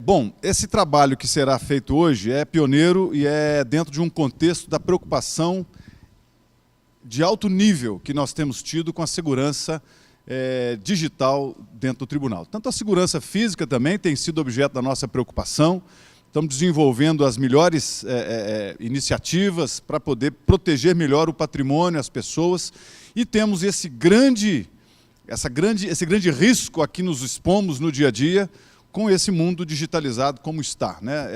Bom, esse trabalho que será feito hoje é pioneiro e é dentro de um contexto da preocupação de alto nível que nós temos tido com a segurança digital dentro do tribunal. Tanto a segurança física também tem sido objeto da nossa preocupação. Estamos desenvolvendo as melhores iniciativas para poder proteger melhor o patrimônio, as pessoas, e temos esse grande risco a que nos expomos no dia a dia com esse mundo digitalizado como está, né?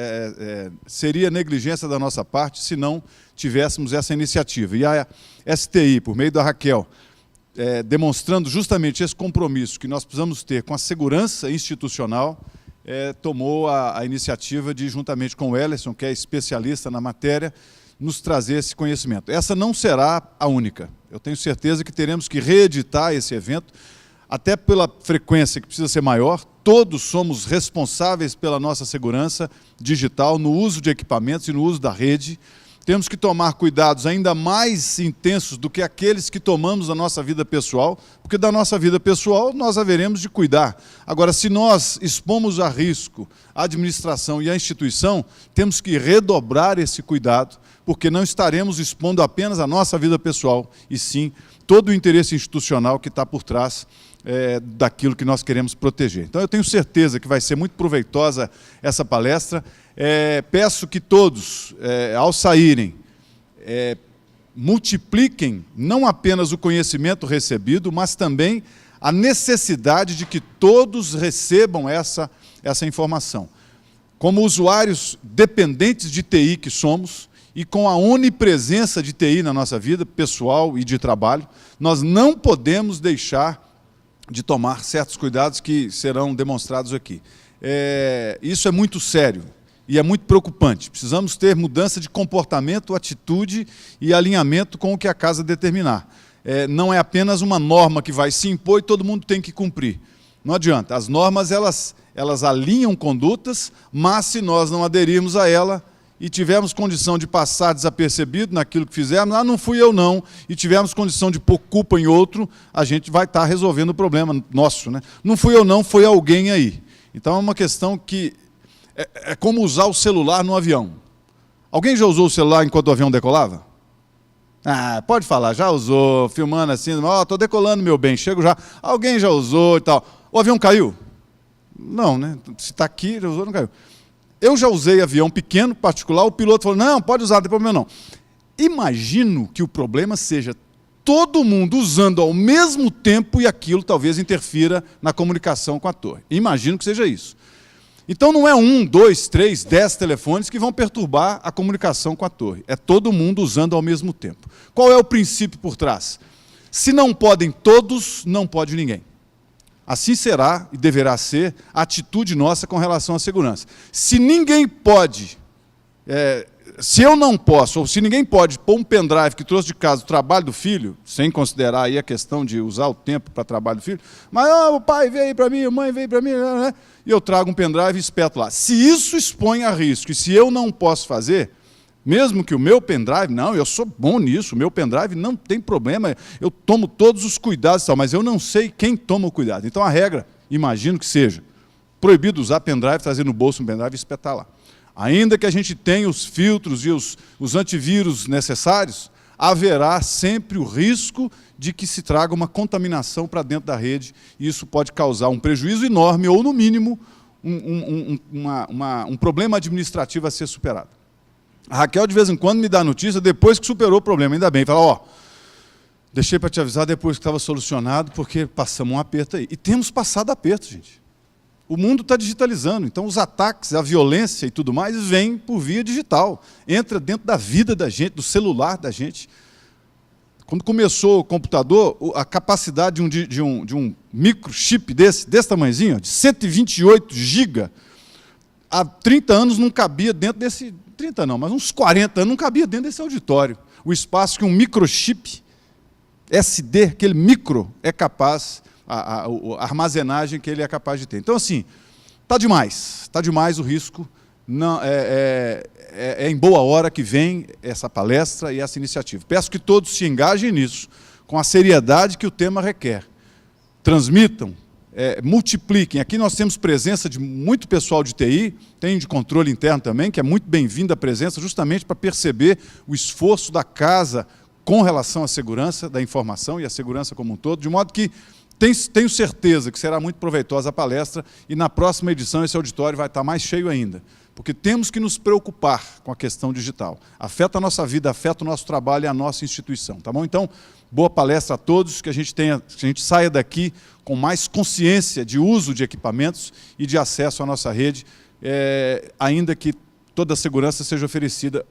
Seria negligência da nossa parte se não tivéssemos essa iniciativa. E a STI, por meio da Raquel, demonstrando justamente esse compromisso que nós precisamos ter com a segurança institucional, tomou a iniciativa de, juntamente com o Ellerson, que é especialista na matéria, nos trazer esse conhecimento. Essa não será a única. Eu tenho certeza que teremos que reeditar esse evento, até pela frequência que precisa ser maior. Todos somos responsáveis pela nossa segurança digital, no uso de equipamentos e no uso da rede. Temos que tomar cuidados ainda mais intensos do que aqueles que tomamos na nossa vida pessoal, porque da nossa vida pessoal nós haveremos de cuidar. Agora, se nós expomos a risco a administração e a instituição, temos que redobrar esse cuidado, porque não estaremos expondo apenas a nossa vida pessoal, e sim todo o interesse institucional que está por trás daquilo que nós queremos proteger. Então, eu tenho certeza que vai ser muito proveitosa essa palestra. Peço que todos, ao saírem, multipliquem não apenas o conhecimento recebido, mas também a necessidade de que todos recebam essa informação. Como usuários dependentes de TI que somos, e com a onipresença de TI na nossa vida pessoal e de trabalho, nós não podemos deixar de tomar certos cuidados que serão demonstrados aqui. Isso é muito sério e é muito preocupante. Precisamos ter mudança de comportamento, atitude e alinhamento com o que a casa determinar. Não é apenas uma norma que vai se impor e todo mundo tem que cumprir. Não adianta. As normas, elas alinham condutas, mas se nós não aderirmos a ela e tivermos condição de passar desapercebido naquilo que fizermos, não fui eu não, e tivermos condição de pôr culpa em outro, a gente vai estar resolvendo o problema nosso, né? Não fui eu não, foi alguém aí. Então é uma questão que é como usar o celular no avião. Alguém já usou o celular enquanto o avião decolava? Pode falar, já usou, filmando assim, estou decolando, meu bem, chego já. Alguém já usou e tal. O avião caiu? Não, né? Se está aqui, já usou, não caiu. Eu já usei avião pequeno, particular, o piloto falou, não, pode usar, não tem problema não. Imagino que o problema seja todo mundo usando ao mesmo tempo e aquilo talvez interfira na comunicação com a torre. Imagino que seja isso. Então não é 1, 2, 3, 10 telefones que vão perturbar a comunicação com a torre. É todo mundo usando ao mesmo tempo. Qual é o princípio por trás? Se não podem todos, não pode ninguém. Assim será e deverá ser a atitude nossa com relação à segurança. Se ninguém pode, se eu não posso, ou se ninguém pode pôr um pendrive que trouxe de casa o trabalho do filho, sem considerar aí a questão de usar o tempo para trabalho do filho, mas o pai veio aí para mim, a mãe veio para mim, né? E eu trago um pendrive e espeto lá. Se isso expõe a risco, e se eu não posso fazer, mesmo que o meu pendrive, não, eu sou bom nisso, o meu pendrive não tem problema, eu tomo todos os cuidados e tal, mas eu não sei quem toma o cuidado. Então a regra, imagino que seja, proibido usar pendrive, trazer no bolso um pendrive e espetar lá. Ainda que a gente tenha os filtros e os antivírus necessários, haverá sempre o risco de que se traga uma contaminação para dentro da rede, e isso pode causar um prejuízo enorme, ou no mínimo, um problema administrativo a ser superado. A Raquel, de vez em quando, me dá notícia depois que superou o problema, ainda bem. Fala, deixei para te avisar depois que estava solucionado, porque passamos um aperto aí. E temos passado aperto, gente. O mundo está digitalizando, então os ataques, a violência e tudo mais, vêm por via digital. Entra dentro da vida da gente, do celular da gente. Quando começou o computador, a capacidade de um microchip desse tamanhozinho, de 128 GB, há 30 anos não cabia dentro desse... 30 não, mas uns 40 anos não cabia dentro desse auditório. O espaço que um microchip SD, aquele micro, é capaz, a armazenagem que ele é capaz de ter. Então, assim, está demais o risco. Não, em boa hora que vem essa palestra e essa iniciativa. Peço que todos se engajem nisso, com a seriedade que o tema requer. Transmitam, multipliquem. Aqui nós temos presença de muito pessoal de TI, tem de controle interno também, que é muito bem-vinda a presença, justamente para perceber o esforço da casa com relação à segurança da informação e à segurança como um todo, de modo que tenho certeza que será muito proveitosa a palestra e na próxima edição esse auditório vai estar mais cheio ainda, porque temos que nos preocupar com a questão digital. Afeta a nossa vida, afeta o nosso trabalho e a nossa instituição, tá bom? Então, boa palestra a todos, que a gente saia daqui com mais consciência de uso de equipamentos e de acesso à nossa rede, ainda que toda a segurança seja oferecida.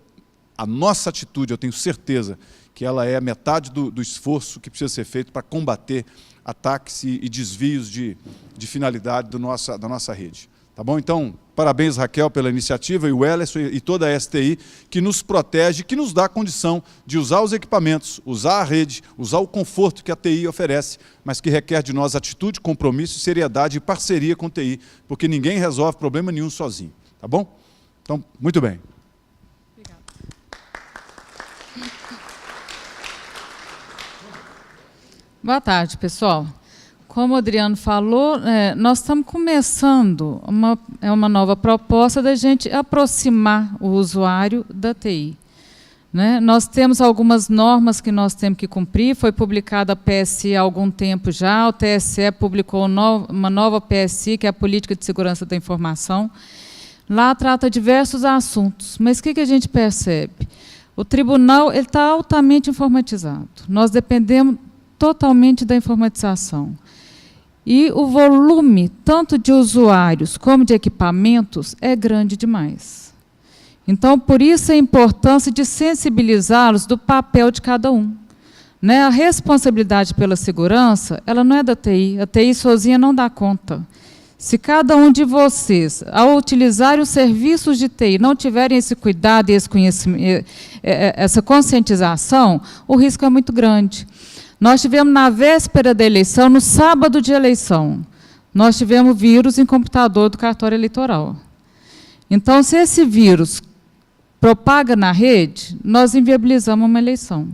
A nossa atitude, eu tenho certeza que ela é metade do esforço que precisa ser feito para combater ataques e desvios de finalidade da nossa rede. Tá bom? Então, parabéns, Raquel, pela iniciativa, e o Ellerson e toda a STI, que nos protege, que nos dá a condição de usar os equipamentos, usar a rede, usar o conforto que a TI oferece, mas que requer de nós atitude, compromisso, seriedade e parceria com a TI, porque ninguém resolve problema nenhum sozinho. Tá bom? Então, muito bem. Obrigada. Boa tarde, pessoal. Como o Adriano falou, nós estamos começando uma nova proposta da gente aproximar o usuário da TI. Né? Nós temos algumas normas que nós temos que cumprir, foi publicada a PSI há algum tempo já, o TSE publicou uma nova PSI, que é a Política de Segurança da Informação. Lá trata diversos assuntos, mas o que a gente percebe? O tribunal está altamente informatizado, nós dependemos totalmente da informatização. E o volume, tanto de usuários como de equipamentos, é grande demais. Então, por isso a importância de sensibilizá-los do papel de cada um. Né? A responsabilidade pela segurança, ela não é da TI, a TI sozinha não dá conta. Se cada um de vocês, ao utilizar os serviços de TI, não tiverem esse cuidado e esse conhecimento, essa conscientização, o risco é muito grande. Nós tivemos na véspera da eleição, no sábado de eleição, nós tivemos vírus em computador do cartório eleitoral. Então, se esse vírus propaga na rede, nós inviabilizamos uma eleição,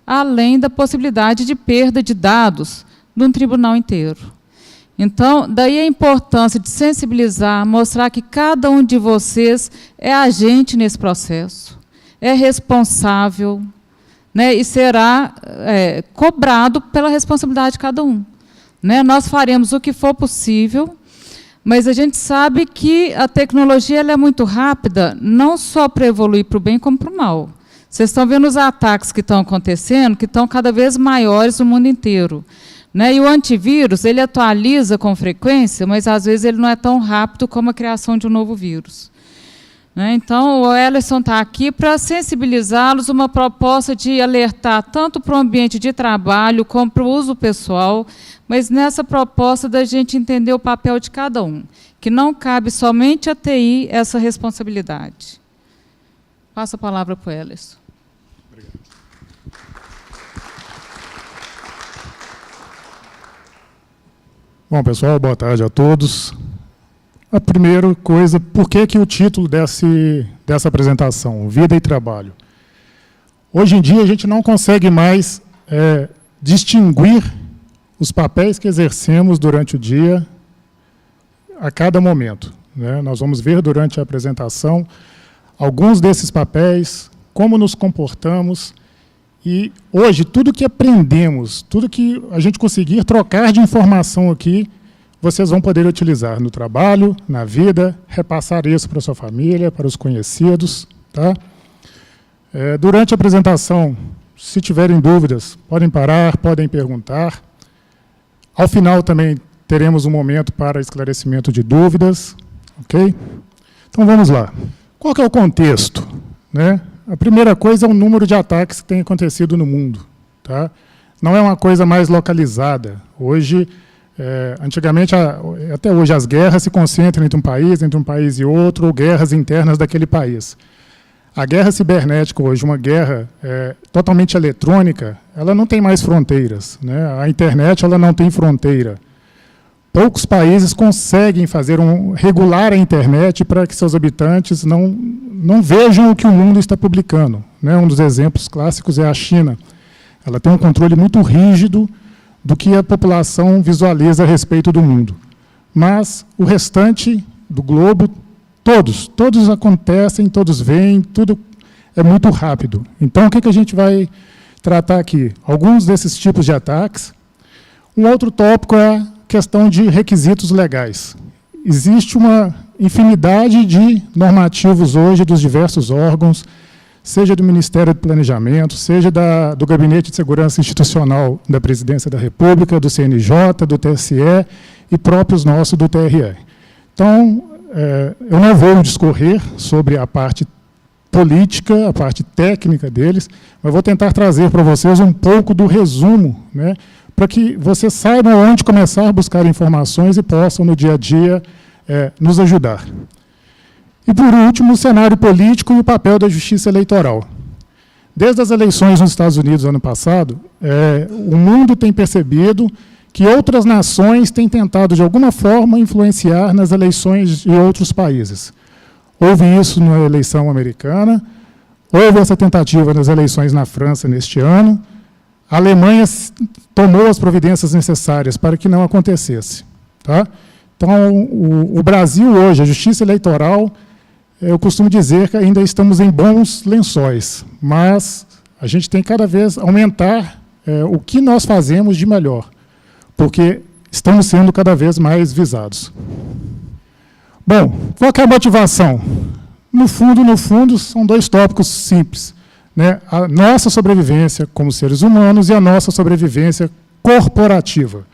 além da possibilidade de perda de dados de um tribunal inteiro. Então, daí a importância de sensibilizar, mostrar que cada um de vocês é agente nesse processo, é responsável, né, e será cobrado pela responsabilidade de cada um. Né? Nós faremos o que for possível, mas a gente sabe que a tecnologia ela é muito rápida, não só para evoluir para o bem, como para o mal. Vocês estão vendo os ataques que estão acontecendo, que estão cada vez maiores no mundo inteiro. Né? E o antivírus, ele atualiza com frequência, mas, às vezes, ele não é tão rápido como a criação de um novo vírus. Então, o Ellerson está aqui para sensibilizá-los, uma proposta de alertar tanto para o ambiente de trabalho como para o uso pessoal, mas nessa proposta da gente entender o papel de cada um, que não cabe somente a TI essa responsabilidade. Passo a palavra para o Ellerson. Obrigado. Bom, pessoal, boa tarde a todos. A primeira coisa, por que o título dessa apresentação, Vida e Trabalho? Hoje em dia, a gente não consegue mais distinguir os papéis que exercemos durante o dia, a cada momento. Né? Nós vamos ver durante a apresentação alguns desses papéis, como nos comportamos, e hoje, tudo que aprendemos, tudo que a gente conseguir trocar de informação aqui, vocês vão poder utilizar no trabalho, na vida, repassar isso para a sua família, para os conhecidos. Tá? Durante a apresentação, se tiverem dúvidas, podem parar, podem perguntar. Ao final também teremos um momento para esclarecimento de dúvidas. Ok? Então vamos lá. Qual que é o contexto? Né? A primeira coisa é o número de ataques que tem acontecido no mundo. Tá? Não é uma coisa mais localizada. Hoje, antigamente, até hoje, as guerras se concentram entre um país e outro, ou guerras internas daquele país. A guerra cibernética hoje, uma guerra totalmente eletrônica, ela não tem mais fronteiras. Né? A internet ela não tem fronteira. Poucos países conseguem regular a internet para que seus habitantes não vejam o que o mundo está publicando. Né? Um dos exemplos clássicos é a China. Ela tem um controle muito rígido do que a população visualiza a respeito do mundo. Mas o restante do globo, todos acontecem, todos veem, tudo é muito rápido. Então, o que a gente vai tratar aqui? Alguns desses tipos de ataques. Um outro tópico é a questão de requisitos legais. Existe uma infinidade de normativos hoje dos diversos órgãos, seja do Ministério do Planejamento, seja do Gabinete de Segurança Institucional da Presidência da República, do CNJ, do TSE e próprios nossos do TRE. Então, eu não vou discorrer sobre a parte política, a parte técnica deles, mas vou tentar trazer para vocês um pouco do resumo, né, para que vocês saibam onde começar a buscar informações e possam, no dia a dia, nos ajudar. E, por último, o cenário político e o papel da justiça eleitoral. Desde as eleições nos Estados Unidos, ano passado, o mundo tem percebido que outras nações têm tentado, de alguma forma, influenciar nas eleições de outros países. Houve isso na eleição americana, houve essa tentativa nas eleições na França neste ano. A Alemanha tomou as providências necessárias para que não acontecesse. Tá? Então, o Brasil hoje, a justiça eleitoral, eu costumo dizer que ainda estamos em bons lençóis, mas a gente tem cada vez aumentar o que nós fazemos de melhor, porque estamos sendo cada vez mais visados. Bom, qual que é a motivação? No fundo, são dois tópicos simples, né? A nossa sobrevivência como seres humanos e a nossa sobrevivência corporativa.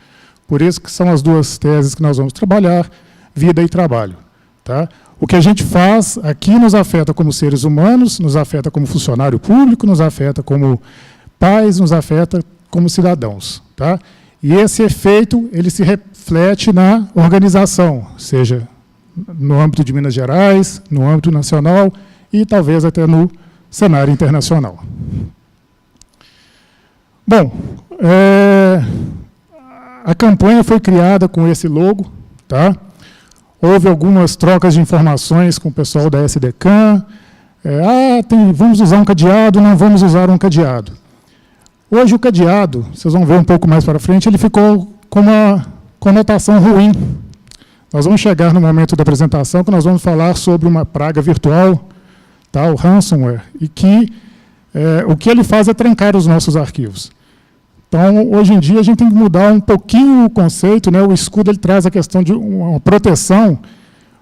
Por isso que são as duas teses que nós vamos trabalhar, vida e trabalho. Tá? O que a gente faz aqui nos afeta como seres humanos, nos afeta como funcionário público, nos afeta como pais, nos afeta como cidadãos. Tá? E esse efeito ele se reflete na organização, seja no âmbito de Minas Gerais, no âmbito nacional e talvez até no cenário internacional. Bom, a campanha foi criada com esse logo, tá? Houve algumas trocas de informações com o pessoal da SDCAM. Vamos usar um cadeado, não vamos usar um cadeado. Hoje o cadeado, vocês vão ver um pouco mais para frente, ele ficou com uma conotação ruim. Nós vamos chegar no momento da apresentação que nós vamos falar sobre uma praga virtual, tá, o ransomware, e que o que ele faz é trancar os nossos arquivos. Então, hoje em dia, a gente tem que mudar um pouquinho o conceito, né? O escudo ele traz a questão de uma proteção,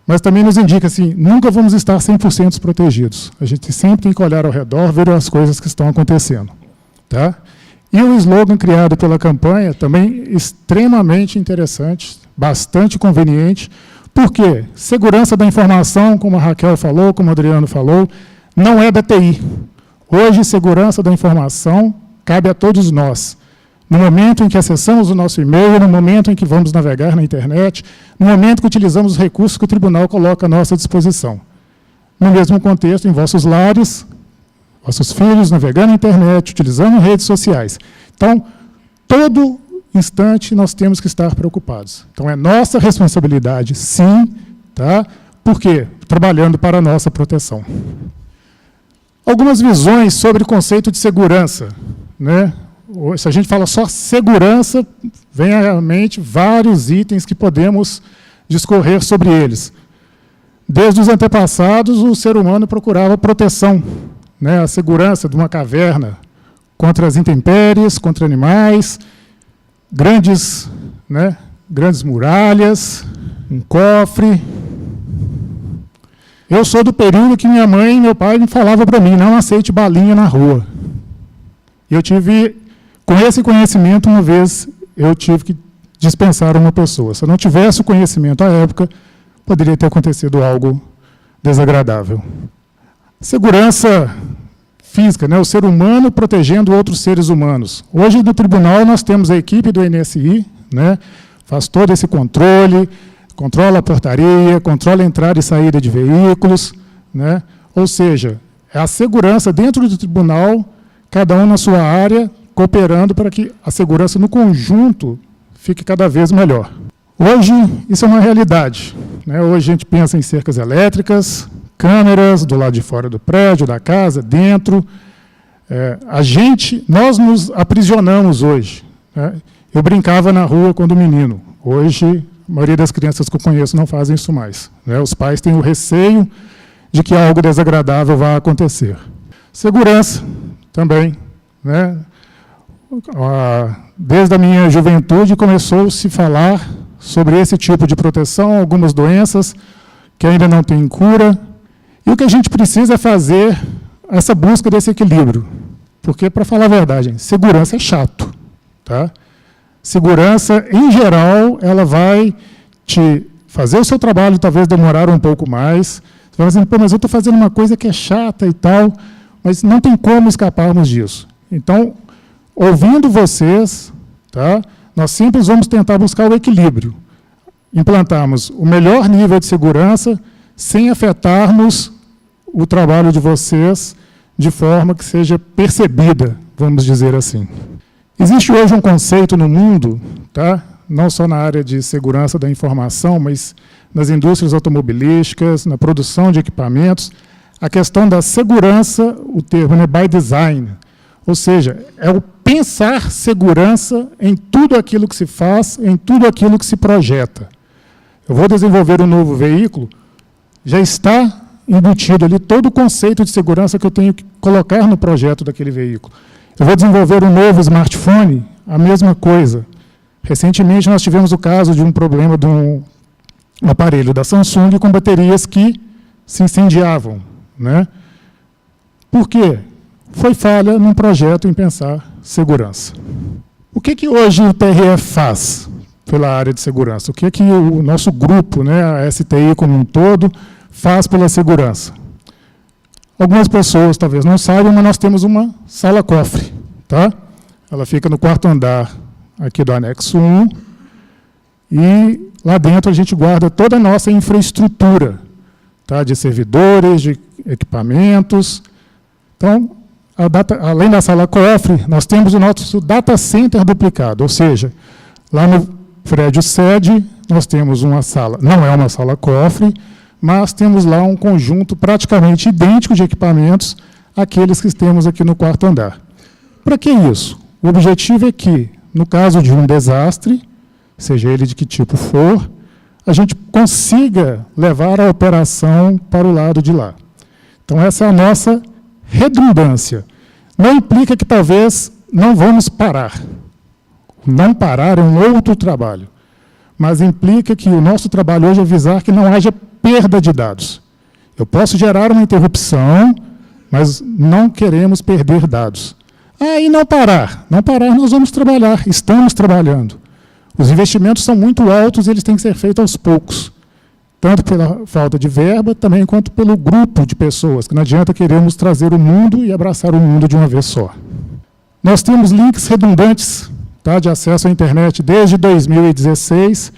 mas também nos indica assim, nunca vamos estar 100% protegidos. A gente sempre tem que olhar ao redor, ver as coisas que estão acontecendo. Tá? E o slogan criado pela campanha, também extremamente interessante, bastante conveniente, porque segurança da informação, como a Raquel falou, como o Adriano falou, não é da TI. Hoje, segurança da informação cabe a todos nós. No momento em que acessamos o nosso e-mail, no momento em que vamos navegar na internet, no momento que utilizamos os recursos que o tribunal coloca à nossa disposição. No mesmo contexto, em vossos lares, vossos filhos navegando na internet, utilizando redes sociais. Então, todo instante nós temos que estar preocupados. Então, é nossa responsabilidade, sim, tá? Por quê? Trabalhando para a nossa proteção. Algumas visões sobre o conceito de segurança, né? Se a gente fala só segurança, vem à mente vários itens que podemos discorrer sobre eles. Desde os antepassados, o ser humano procurava proteção, né, a segurança de uma caverna contra as intempéries, contra animais, grandes muralhas, um cofre. Eu sou do período que minha mãe e meu pai me falavam para mim, não aceite balinha na rua. E eu tive... Com esse conhecimento, uma vez, eu tive que dispensar uma pessoa. Se eu não tivesse o conhecimento à época, poderia ter acontecido algo desagradável. Segurança física, né? O ser humano protegendo outros seres humanos. Hoje, no tribunal, nós temos a equipe do NSI, né? Faz todo esse controle, controla a portaria, controla a entrada e saída de veículos, né? Ou seja, é a segurança dentro do tribunal, cada um na sua área, cooperando para que a segurança no conjunto fique cada vez melhor. Hoje, isso é uma realidade, né? Hoje a gente pensa em cercas elétricas, câmeras do lado de fora do prédio, da casa, dentro. Nós nos aprisionamos hoje, né? Eu brincava na rua quando menino. Hoje, a maioria das crianças que eu conheço não fazem isso mais, né? Os pais têm o receio de que algo desagradável vá acontecer. Segurança também, né? Desde a minha juventude começou a se falar sobre esse tipo de proteção, algumas doenças que ainda não têm cura. E o que a gente precisa é fazer essa busca desse equilíbrio. Porque, para falar a verdade, segurança é chato, tá? Segurança, em geral, ela vai te fazer o seu trabalho talvez demorar um pouco mais. Você vai dizer, pô, mas eu estou fazendo uma coisa que é chata e tal, mas não tem como escaparmos disso. Então, ouvindo vocês, tá, nós sempre vamos tentar buscar o equilíbrio. Implantarmos o melhor nível de segurança sem afetarmos o trabalho de vocês de forma que seja percebida, vamos dizer assim. Existe hoje um conceito no mundo, tá, não só na área de segurança da informação, mas nas indústrias automobilísticas, na produção de equipamentos, a questão da segurança, o termo é by design, ou seja, é o pensar segurança em tudo aquilo que se faz, em tudo aquilo que se projeta. Eu vou desenvolver um novo veículo, já está embutido ali todo o conceito de segurança que eu tenho que colocar no projeto daquele veículo. Eu vou desenvolver um novo smartphone, a mesma coisa. Recentemente nós tivemos o caso de um problema de um aparelho da Samsung com baterias que se incendiavam, né? Por quê? Foi falha num projeto em pensar segurança. O que hoje o TRE faz pela área de segurança? O que o nosso grupo, né, a STI como um todo, faz pela segurança? Algumas pessoas talvez não saibam, mas nós temos uma sala-cofre, tá? Ela fica no 4º andar aqui do anexo 1, e lá dentro a gente guarda toda a nossa infraestrutura, tá? De servidores, de equipamentos. Então, além da sala-cofre, nós temos o nosso data center duplicado, ou seja, lá no prédio sede, nós temos uma sala, não é uma sala-cofre, mas temos lá um conjunto praticamente idêntico de equipamentos àqueles que temos aqui no 4º andar. Para que isso? O objetivo é que, no caso de um desastre, seja ele de que tipo for, a gente consiga levar a operação para o lado de lá. Então, essa é a nossa redundância. Não implica que talvez não vamos parar. Não parar é um outro trabalho. Mas implica que o nosso trabalho hoje é visar que não haja perda de dados. Eu posso gerar uma interrupção, mas não queremos perder dados. E não parar. Não parar, nós vamos trabalhar. Estamos trabalhando. Os investimentos são muito altos e eles têm que ser feitos aos poucos. Tanto pela falta de verba, também quanto pelo grupo de pessoas, que não adianta queremos trazer o mundo e abraçar o mundo de uma vez só. Nós temos links redundantes, tá, de acesso à internet desde 2016.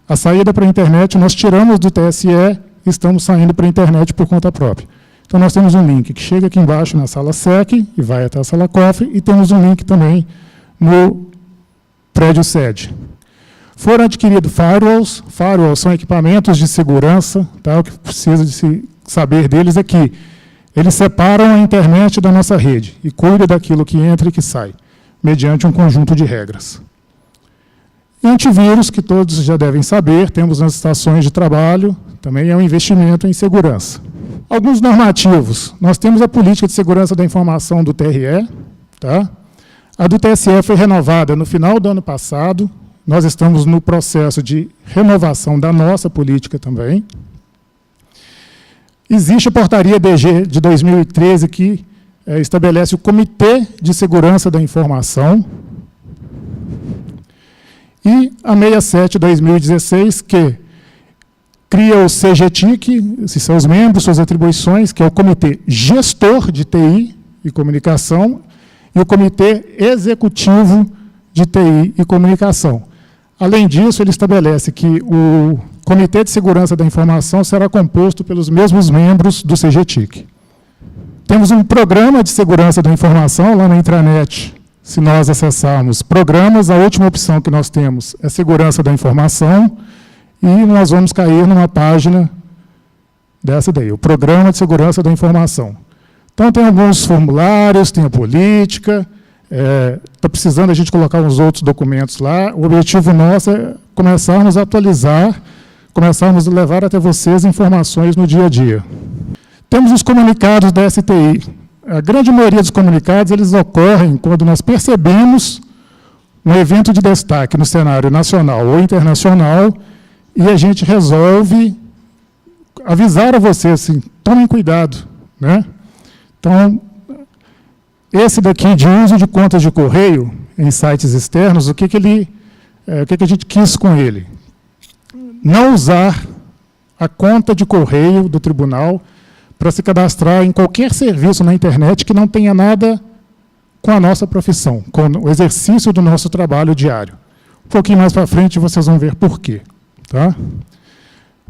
A saída para a internet nós tiramos do TSE e estamos saindo para a internet por conta própria. Então, nós temos um link que chega aqui embaixo na sala SEC e vai até a sala cofre, e temos um link também no prédio sede. Foram adquiridos firewalls. Firewalls são equipamentos de segurança, tá? O que precisa de se saber deles é que eles separam a internet da nossa rede e cuidam daquilo que entra e que sai, mediante um conjunto de regras. E antivírus, que todos já devem saber, temos nas estações de trabalho, também é um investimento em segurança. Alguns normativos. Nós temos a política de segurança da informação do TRE, tá? A do TSE foi renovada no final do ano passado. Nós estamos no processo de renovação da nossa política também. Existe a portaria DG de 2013 que estabelece o Comitê de Segurança da Informação. E a 67 de 2016, que cria o CGTIC, esses são os membros, suas atribuições, que é o Comitê Gestor de TI e Comunicação, e o Comitê Executivo de TI e Comunicação. Além disso, ele estabelece que o Comitê de Segurança da Informação será composto pelos mesmos membros do CGTIC. Temos um programa de segurança da informação lá na intranet. Se nós acessarmos programas, a última opção que nós temos é segurança da informação, e nós vamos cair numa página dessa daí, o Programa de Segurança da Informação. Então, tem alguns formulários, tem a política, está precisando a gente colocar uns outros documentos lá. O objetivo nosso é começarmos a atualizar, começarmos a levar até vocês informações no dia a dia. Temos os comunicados da STI. A grande maioria dos comunicados eles ocorrem quando nós percebemos um evento de destaque no cenário nacional ou internacional e a gente resolve avisar a vocês, assim, tomem cuidado, né? Então, esse daqui de uso de contas de correio em sites externos, o que a gente quis com ele? Não usar a conta de correio do tribunal para se cadastrar em qualquer serviço na internet que não tenha nada com a nossa profissão, com o exercício do nosso trabalho diário. Um pouquinho mais para frente vocês vão ver por quê. Tá?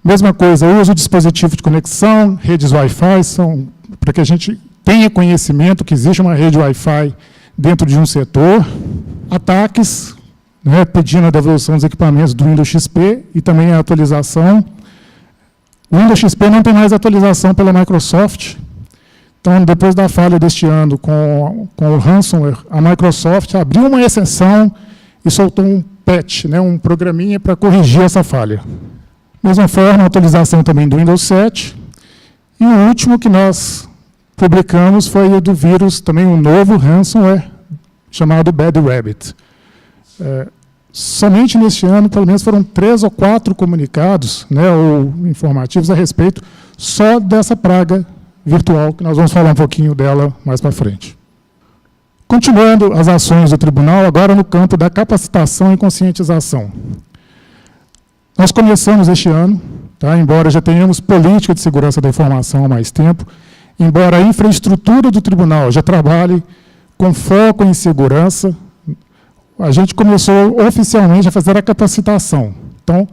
Mesma coisa, o uso de dispositivo de conexão, redes Wi-Fi, são para que a gente tenha conhecimento que existe uma rede Wi-Fi dentro de um setor. Ataques, né, pedindo a devolução dos equipamentos do Windows XP e também a atualização. O Windows XP não tem mais atualização pela Microsoft. Então, depois da falha deste ano com o ransomware, a Microsoft abriu uma exceção e soltou um patch, né, um programinha para corrigir essa falha. Mesma forma, a atualização também do Windows 7. E o último que nós publicamos foi o do vírus, também um novo ransomware, chamado Bad Rabbit. Somente neste ano, pelo menos, foram 3 ou 4 comunicados, né, ou informativos a respeito só dessa praga virtual, que nós vamos falar um pouquinho dela mais para frente. Continuando as ações do tribunal, agora no campo da capacitação e conscientização. Nós começamos este ano, tá, embora já tenhamos política de segurança da informação há mais tempo, embora a infraestrutura do tribunal já trabalhe com foco em segurança, a gente começou oficialmente a fazer a capacitação. Então,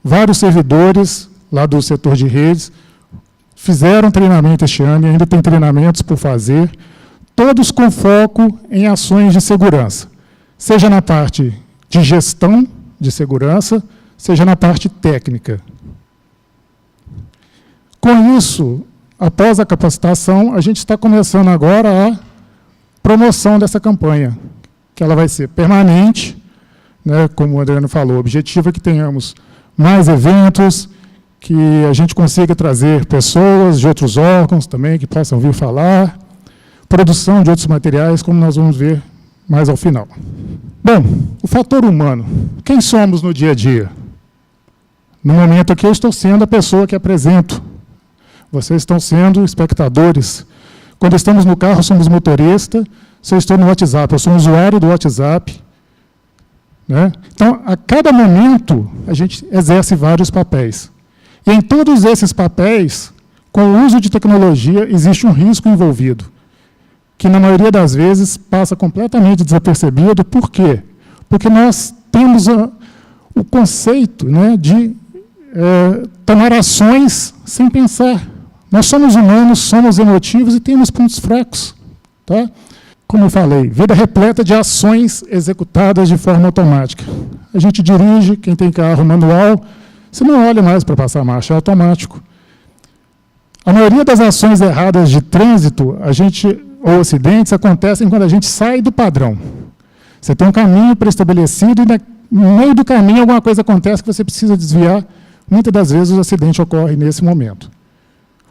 vários servidores lá do setor de redes fizeram treinamento este ano e ainda tem treinamentos por fazer, todos com foco em ações de segurança, seja na parte de gestão de segurança, seja na parte técnica. Com isso, após a capacitação, a gente está começando agora a promoção dessa campanha, que ela vai ser permanente, né, como o Adriano falou, o objetivo é que tenhamos mais eventos, que a gente consiga trazer pessoas de outros órgãos também que possam vir falar, produção de outros materiais, como nós vamos ver mais ao final. Bom, o fator humano. Quem somos no dia a dia? No momento aqui eu estou sendo a pessoa que apresento. Vocês estão sendo espectadores. Quando estamos no carro, somos motorista. Se eu estou no WhatsApp, eu sou um usuário do WhatsApp. Né? Então, a cada momento, a gente exerce vários papéis. E em todos esses papéis, com o uso de tecnologia, existe um risco envolvido, que na maioria das vezes passa completamente desapercebido. Por quê? Porque nós temos o conceito, né, de tomar ações sem pensar. Nós somos humanos, somos emotivos e temos pontos fracos. Tá? Como eu falei, vida repleta de ações executadas de forma automática. A gente dirige, quem tem carro manual, você não olha mais para passar marcha, é automático. A maioria das ações erradas de trânsito, ou acidentes, acontecem quando a gente sai do padrão. Você tem um caminho pré-estabelecido e no meio do caminho alguma coisa acontece que você precisa desviar. Muitas das vezes o acidente ocorre nesse momento.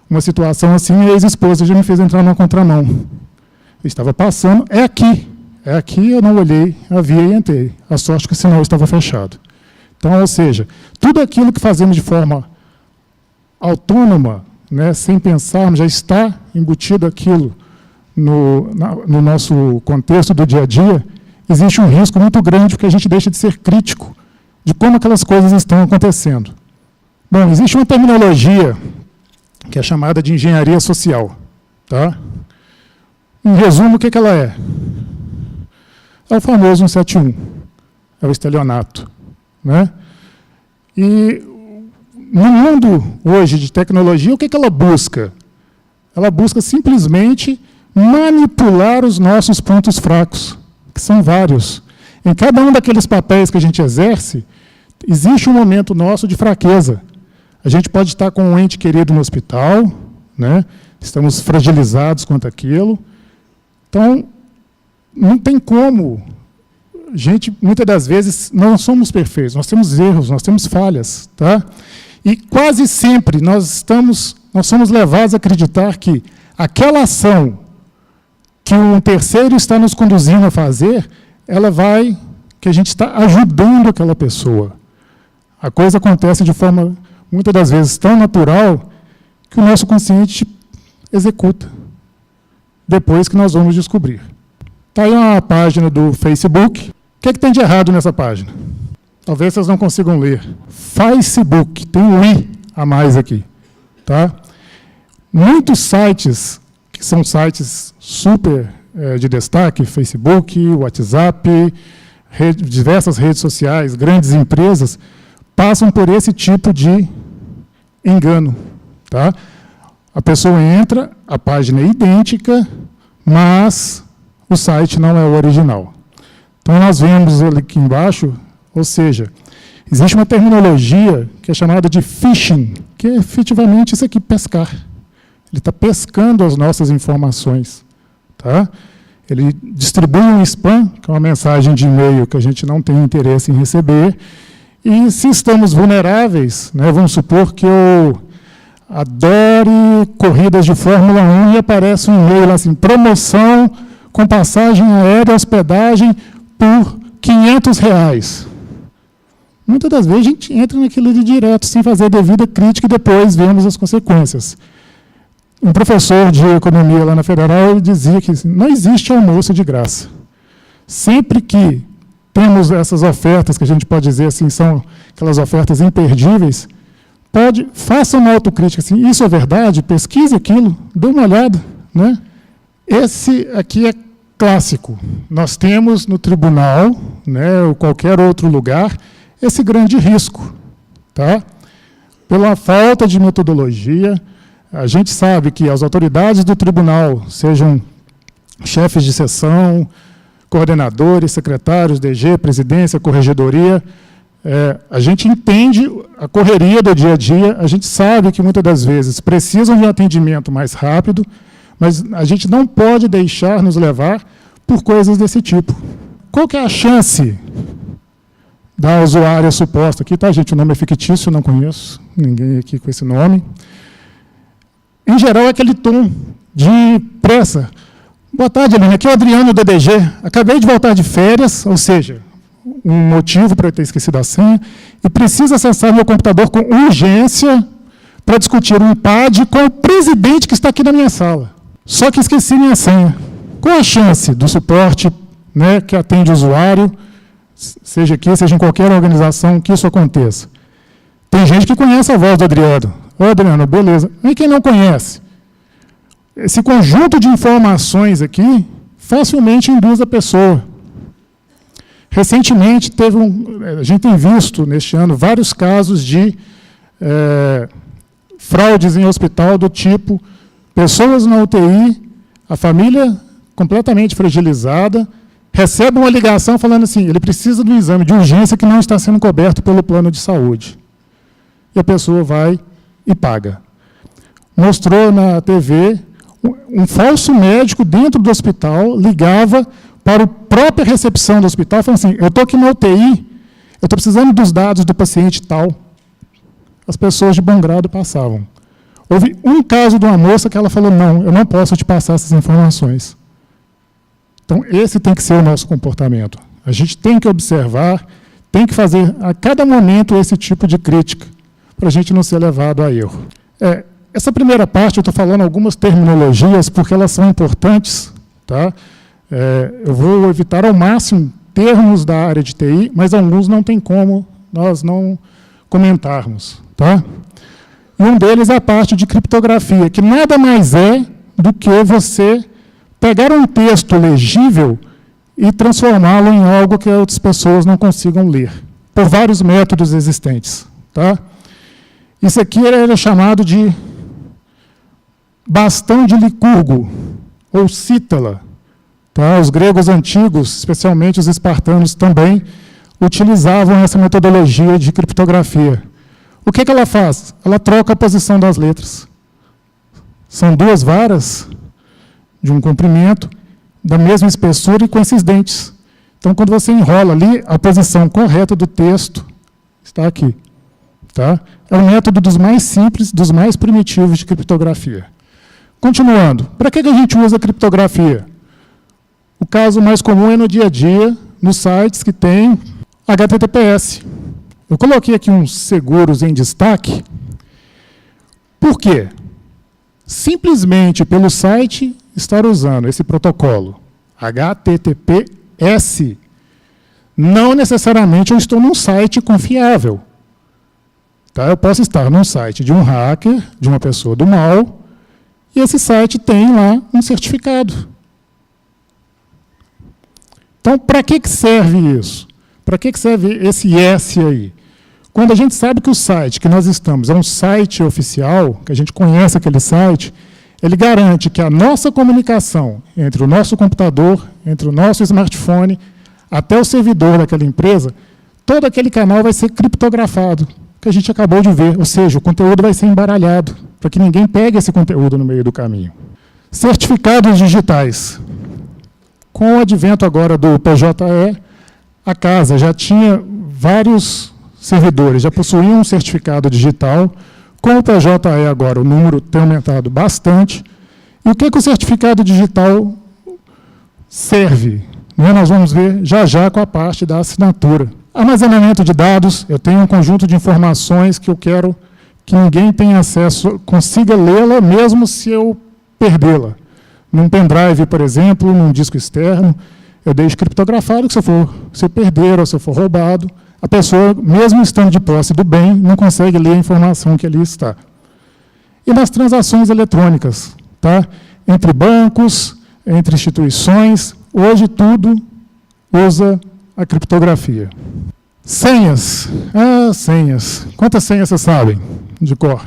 Uma situação assim, a ex-esposa já me fez entrar numa contramão. Eu estava passando, é aqui, eu não olhei, havia e entrei. A sorte que o sinal estava fechado. Então, ou seja, tudo aquilo que fazemos de forma autônoma, né, sem pensarmos, já está embutido aquilo no nosso contexto do dia a dia, existe um risco muito grande, porque a gente deixa de ser crítico de como aquelas coisas estão acontecendo. Bom, existe uma terminologia que é chamada de engenharia social. Tá? Em resumo, o que ela é? É o famoso 171, é o estelionato. Né? E no mundo hoje de tecnologia, o que ela busca? Ela busca simplesmente manipular os nossos pontos fracos, que são vários. Em cada um daqueles papéis que a gente exerce, existe um momento nosso de fraqueza. A gente pode estar com um ente querido no hospital, né? Estamos fragilizados quanto àquilo. Então, não tem como. Gente, muitas das vezes, não somos perfeitos, nós temos erros, nós temos falhas. Tá? E quase sempre nós somos levados a acreditar que aquela ação que um terceiro está nos conduzindo a fazer, que a gente está ajudando aquela pessoa. A coisa acontece de forma, muitas das vezes, tão natural, que o nosso consciente executa, depois que nós vamos descobrir. Está aí uma página do Facebook. O que é que tem de errado nessa página? Talvez vocês não consigam ler. Facebook, tem um i a mais aqui. Tá? Muitos sites, que são sites super de destaque, Facebook, WhatsApp, diversas redes sociais, grandes empresas, passam por esse tipo de engano. Tá? A pessoa entra, a página é idêntica, mas o site não é o original. Então, nós vemos ele aqui embaixo, ou seja, existe uma terminologia que é chamada de phishing, que é efetivamente isso aqui, pescar. Ele está pescando as nossas informações. Tá? Ele distribui um spam, que é uma mensagem de e-mail que a gente não tem interesse em receber, e se estamos vulneráveis, né, vamos supor que eu adore corridas de Fórmula 1 e aparece um e-mail lá assim, promoção com passagem aérea e hospedagem por R$500. Muitas das vezes a gente entra naquilo de direto, sem fazer a devida crítica, e depois vemos as consequências. Um professor de economia lá na Federal ele dizia que não existe almoço de graça. Sempre que temos essas ofertas, que a gente pode dizer assim, são aquelas ofertas imperdíveis, faça uma autocrítica. Assim, isso é verdade? Pesquise aquilo, dê uma olhada. Né? Esse aqui é clássico. Nós temos no tribunal, né, ou qualquer outro lugar, esse grande risco. Tá? Pela falta de metodologia, a gente sabe que as autoridades do tribunal, sejam chefes de seção, coordenadores, secretários, DG, presidência, corregedoria, a gente entende a correria do dia a dia, a gente sabe que muitas das vezes precisam de um atendimento mais rápido, mas a gente não pode deixar nos levar por coisas desse tipo. Qual que é a chance da usuária suposta aqui, tá, gente? O nome é fictício, não conheço ninguém aqui com esse nome. Em geral, é aquele tom de pressa. Boa tarde, Helena. Aqui é o Adriano, do DDG. Acabei de voltar de férias, ou seja, um motivo para eu ter esquecido a senha, e preciso acessar meu computador com urgência para discutir um IPAD com o presidente que está aqui na minha sala. Só que esqueci minha senha. Qual a chance do suporte, né, que atende o usuário, seja aqui, seja em qualquer organização, que isso aconteça? Tem gente que conhece a voz do Adriano. Ô, Adriano, beleza. E quem não conhece? Esse conjunto de informações aqui facilmente induz a pessoa. Recentemente, a gente tem visto, neste ano, vários casos de fraudes em hospital do tipo pessoas na UTI, a família completamente fragilizada, recebe uma ligação falando assim, ele precisa de um exame de urgência que não está sendo coberto pelo plano de saúde. E a pessoa vai e paga. Mostrou na TV um falso médico dentro do hospital, ligava para a própria recepção do hospital, falando assim, eu estou aqui na UTI, eu estou precisando dos dados do paciente tal. As pessoas de bom grado passavam. Houve um caso de uma moça que ela falou, não, eu não posso te passar essas informações. Então, esse tem que ser o nosso comportamento. A gente tem que observar, tem que fazer a cada momento esse tipo de crítica, para a gente não ser levado a erro. Essa primeira parte, eu estou falando algumas terminologias, porque elas são importantes. Tá? Eu vou evitar ao máximo termos da área de TI, mas alguns não tem como nós não comentarmos. Tá? E um deles é a parte de criptografia, que nada mais é do que você pegar um texto legível e transformá-lo em algo que outras pessoas não consigam ler, por vários métodos existentes. Tá? Isso aqui era chamado de bastão de Licurgo, ou cítala. Tá? Os gregos antigos, especialmente os espartanos, também utilizavam essa metodologia de criptografia. O que ela faz? Ela troca a posição das letras. São duas varas de um comprimento, da mesma espessura e com esses dentes. Então, quando você enrola ali, a posição correta do texto está aqui. Tá? É um método dos mais simples, dos mais primitivos de criptografia. Continuando, para que a gente usa a criptografia? O caso mais comum é no dia a dia, nos sites que tem HTTPS. Eu coloquei aqui uns seguros em destaque. Por quê? Simplesmente pelo site estar usando esse protocolo HTTPS, não necessariamente eu estou num site confiável. Tá? Eu posso estar num site de um hacker, de uma pessoa do mal, e esse site tem lá um certificado. Então, para que serve isso? Para que serve esse S aí? Quando a gente sabe que o site que nós estamos é um site oficial, que a gente conhece aquele site, ele garante que a nossa comunicação entre o nosso computador, entre o nosso smartphone, até o servidor daquela empresa, todo aquele canal vai ser criptografado, que a gente acabou de ver, ou seja, o conteúdo vai ser embaralhado, para que ninguém pegue esse conteúdo no meio do caminho. Certificados digitais. Com o advento agora do PJE, a casa já tinha vários servidores, já possuíam um certificado digital. Com o PJE agora, o número tem aumentado bastante. E o que o certificado digital serve? Nós vamos ver já com a parte da assinatura. Armazenamento de dados, eu tenho um conjunto de informações que eu quero que ninguém tenha acesso, consiga lê-la mesmo se eu perdê-la. Num pendrive, por exemplo, num disco externo, eu deixo criptografado que se eu perder ou se eu for roubado, a pessoa, mesmo estando de posse do bem, não consegue ler a informação que ali está. E nas transações eletrônicas, tá? Entre bancos, entre instituições, hoje tudo usa a criptografia. Senhas. Senhas. Quantas senhas vocês sabem de cor?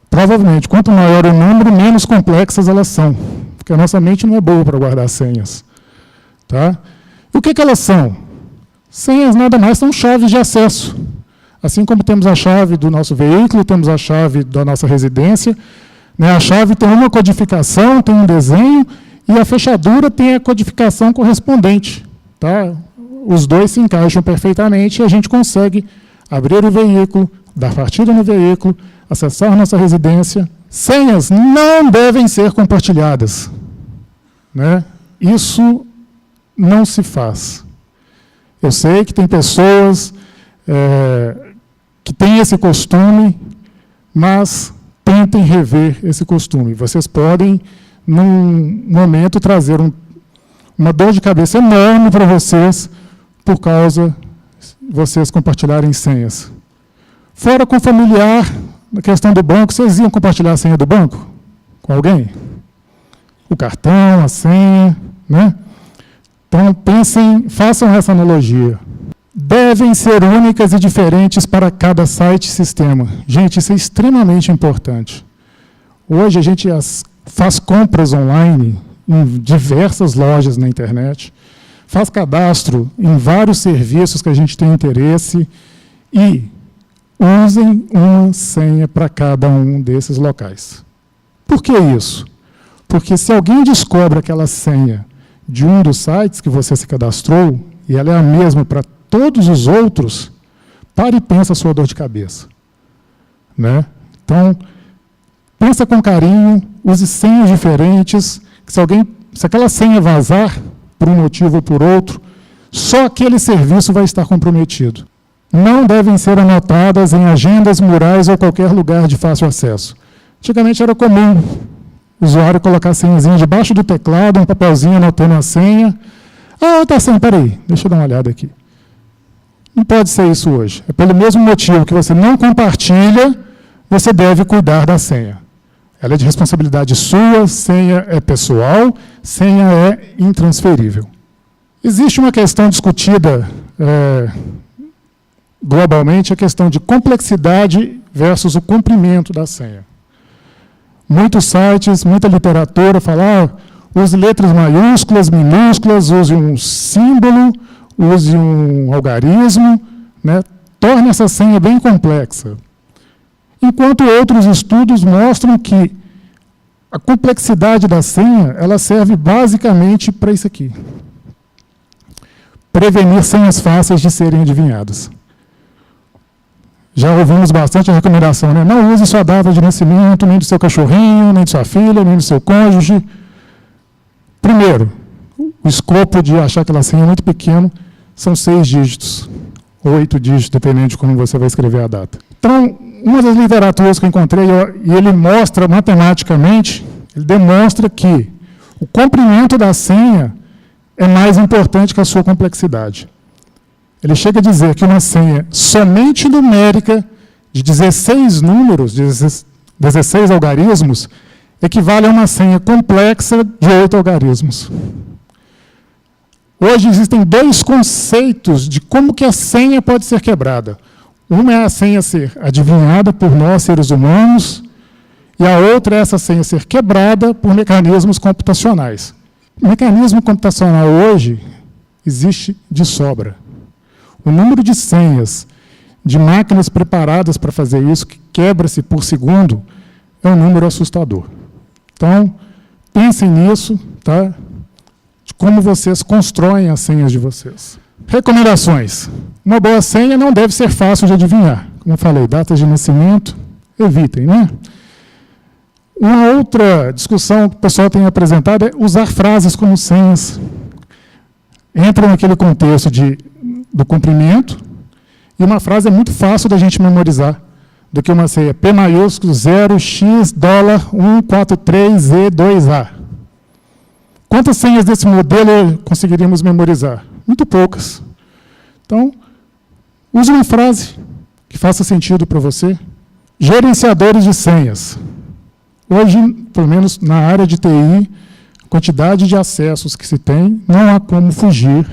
Provavelmente, quanto maior o número, menos complexas elas são. Porque a nossa mente não é boa para guardar senhas. Tá? E o que elas são? Senhas nada mais são chaves de acesso. Assim como temos a chave do nosso veículo, temos a chave da nossa residência, né? A chave tem uma codificação, tem um desenho, e a fechadura tem a codificação correspondente. Tá? Os dois se encaixam perfeitamente e a gente consegue abrir o veículo, dar partida no veículo, acessar nossa residência. Senhas não devem ser compartilhadas. Né? Isso não se faz. Eu sei que tem pessoas que têm esse costume, mas tentem rever esse costume. Vocês podem, num momento, trazer uma dor de cabeça enorme para vocês por causa de vocês compartilharem senhas. Fora com familiar, na questão do banco, vocês iam compartilhar a senha do banco com alguém? O cartão, a senha, né? Então, pensem, façam essa analogia. Devem ser únicas e diferentes para cada site e sistema. Gente, isso é extremamente importante. Hoje a gente faz compras online em diversas lojas na internet, faz cadastro em vários serviços que a gente tem interesse e usem uma senha para cada um desses locais. Por que isso? Porque se alguém descobre aquela senha de um dos sites que você se cadastrou, e ela é a mesma para todos os outros, pare e pensa a sua dor de cabeça. Né? Então, pensa com carinho, use senhas diferentes, que se aquela senha vazar, por um motivo ou por outro, só aquele serviço vai estar comprometido. Não devem ser anotadas em agendas, murais ou qualquer lugar de fácil acesso. Antigamente era comum o usuário colocar a senhazinha debaixo do teclado, um papelzinho anotando a senha. Tá certo, peraí, deixa eu dar uma olhada aqui. Não pode ser isso hoje. É pelo mesmo motivo que você não compartilha, você deve cuidar da senha. Ela é de responsabilidade sua, senha é pessoal, senha é intransferível. Existe uma questão discutida globalmente, a questão de complexidade versus o comprimento da senha. Muitos sites, muita literatura fala, use letras maiúsculas, minúsculas, use um símbolo, use um algarismo, né? Torne essa senha bem complexa. Enquanto outros estudos mostram que A complexidade da senha, ela serve basicamente para isso aqui. Prevenir senhas fáceis de serem adivinhadas. Já ouvimos bastante a recomendação, né? Não use sua data de nascimento, nem do seu cachorrinho, nem de sua filha, nem do seu cônjuge. Primeiro, o escopo de achar aquela senha é muito pequeno, são 6 dígitos, ou 8 dígitos, dependendo de como você vai escrever a data. Então, uma das literaturas que eu encontrei, e ele mostra matematicamente, ele demonstra que o comprimento da senha é mais importante que a sua complexidade. Ele chega a dizer que uma senha somente numérica, de 16 números, 16 algarismos, equivale a uma senha complexa de 8 algarismos. Hoje existem 2 conceitos de como que a senha pode ser quebrada. Uma é a senha ser adivinhada por nós, seres humanos, e a outra é essa senha ser quebrada por mecanismos computacionais. O mecanismo computacional hoje existe de sobra. O número de senhas de máquinas preparadas para fazer isso, que quebra-se por segundo, é um número assustador. Então, pensem nisso, tá? De como vocês constroem as senhas de vocês. Recomendações. Uma boa senha não deve ser fácil de adivinhar. Como eu falei, datas de nascimento, evitem, né? Uma outra discussão que o pessoal tem apresentado é usar frases como senhas. Entra naquele contexto do comprimento, e uma frase é muito fácil da gente memorizar do que uma senha P maiúsculo 0x $143E2A. Quantas senhas desse modelo conseguiríamos memorizar? Muito poucas. Então, use uma frase que faça sentido para você. Gerenciadores de senhas. Hoje, pelo menos na área de TI, a quantidade de acessos que se tem, não há como fugir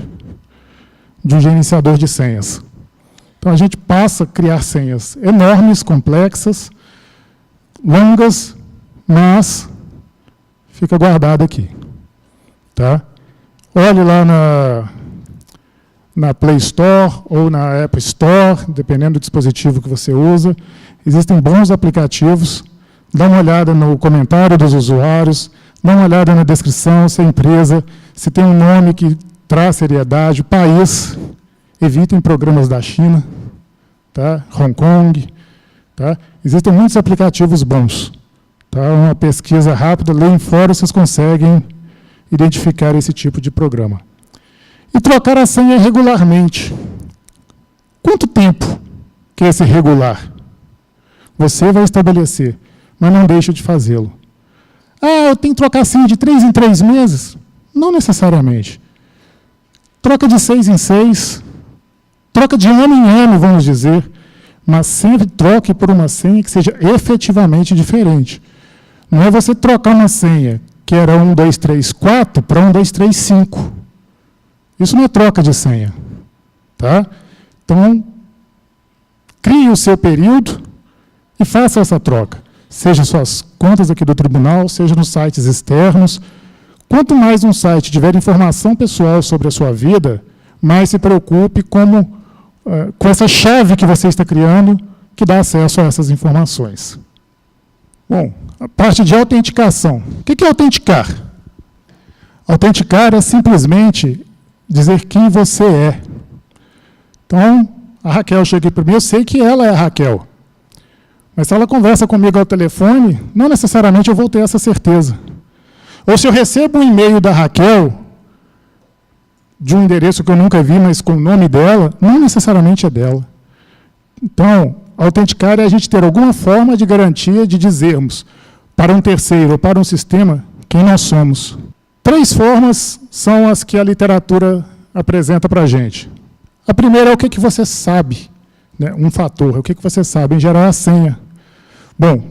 de um gerenciador de senhas. Então, a gente passa a criar senhas enormes, complexas, longas, mas fica guardado aqui. Tá? Olhe lá na Play Store ou na Apple Store, dependendo do dispositivo que você usa. Existem bons aplicativos. Dá uma olhada no comentário dos usuários, dá uma olhada na descrição, se a empresa, se tem um nome que traz seriedade, país, evitem programas da China, tá? Hong Kong. Tá? Existem muitos aplicativos bons. Tá? Uma pesquisa rápida, leem fora, vocês conseguem identificar esse tipo de programa. E trocar a senha regularmente. Quanto tempo que é esse regular? Você vai estabelecer, mas não deixe de fazê-lo. Ah, eu tenho que trocar a senha de 3 em 3 meses? Não necessariamente. Troca de 6 em 6, troca de ano em ano, vamos dizer, mas sempre troque por uma senha que seja efetivamente diferente. Não é você trocar uma senha que era 1, 2, 3, 4 para 1, 2, 3, 5. Isso não é troca de senha. Tá? Então, crie o seu período e faça essa troca. Seja suas contas aqui do tribunal, seja nos sites externos. Quanto mais um site tiver informação pessoal sobre a sua vida, mais se preocupe com essa chave que você está criando, que dá acesso a essas informações. Bom, a parte de autenticação. O que é autenticar? Autenticar é simplesmente dizer quem você é. Então, a Raquel chega aqui para mim, eu sei que ela é a Raquel. Mas se ela conversa comigo ao telefone, não necessariamente eu vou ter essa certeza. Ou se eu recebo um e-mail da Raquel, de um endereço que eu nunca vi, mas com o nome dela, não necessariamente é dela. Então, autenticar é a gente ter alguma forma de garantia de dizermos para um terceiro ou para um sistema quem nós somos. 3 formas são as que a literatura apresenta para a gente. A primeira é o que você sabe, né? Um fator, o que você sabe, em geral é a senha. Bom,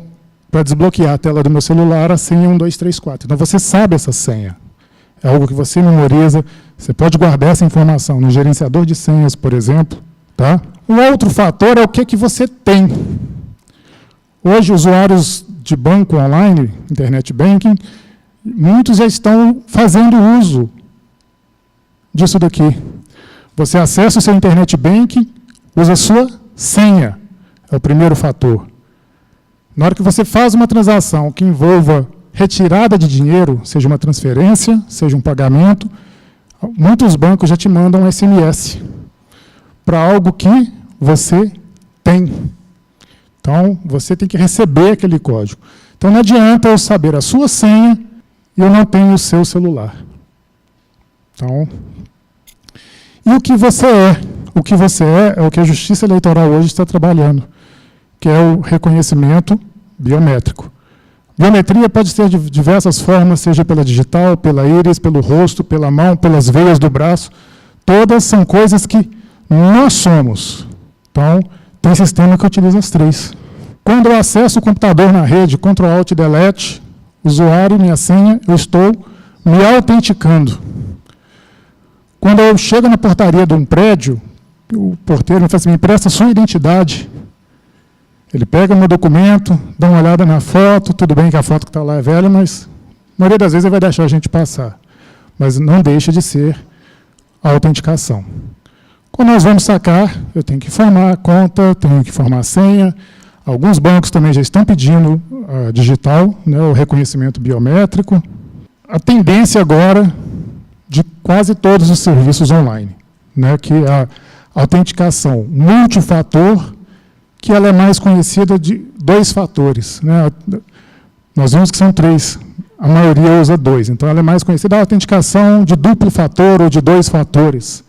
para desbloquear a tela do meu celular, a senha é 1, 2, 3, 4. Então você sabe essa senha. É algo que você memoriza, você pode guardar essa informação no gerenciador de senhas, por exemplo. Tá? Um outro fator é o que você tem. Hoje, usuários de banco online, internet banking, muitos já estão fazendo uso disso daqui. Você acessa o seu internet banking, usa a sua senha. É o primeiro fator. Na hora que você faz uma transação que envolva retirada de dinheiro, seja uma transferência, seja um pagamento, muitos bancos já te mandam um SMS para algo que você tem. Então, você tem que receber aquele código. Então, não adianta eu saber a sua senha e eu não tenho o seu celular. Então, e o que você é? O que você é o que a Justiça Eleitoral hoje está trabalhando, que é o reconhecimento biométrico. Biometria pode ser de diversas formas, seja pela digital, pela íris, pelo rosto, pela mão, pelas veias do braço. Todas são coisas que nós somos. Então, tem sistema que utiliza as três. Quando eu acesso o computador na rede, Ctrl Alt Delete, usuário, minha senha, eu estou me autenticando. Quando eu chego na portaria de um prédio, o porteiro me fala assim, me empresta a sua identidade. Ele pega o meu documento, dá uma olhada na foto, tudo bem que a foto que está lá é velha, mas a maioria das vezes ele vai deixar a gente passar. Mas não deixa de ser a autenticação. Quando nós vamos sacar, eu tenho que informar a conta, tenho que informar a senha. Alguns bancos também já estão pedindo digital, né, o reconhecimento biométrico. A tendência agora de quase todos os serviços online, né, que é a autenticação multifator, que ela é mais conhecida de 2 fatores. Né? Nós vimos que são 3, a maioria usa 2, então ela é mais conhecida a autenticação de duplo fator ou de 2 fatores.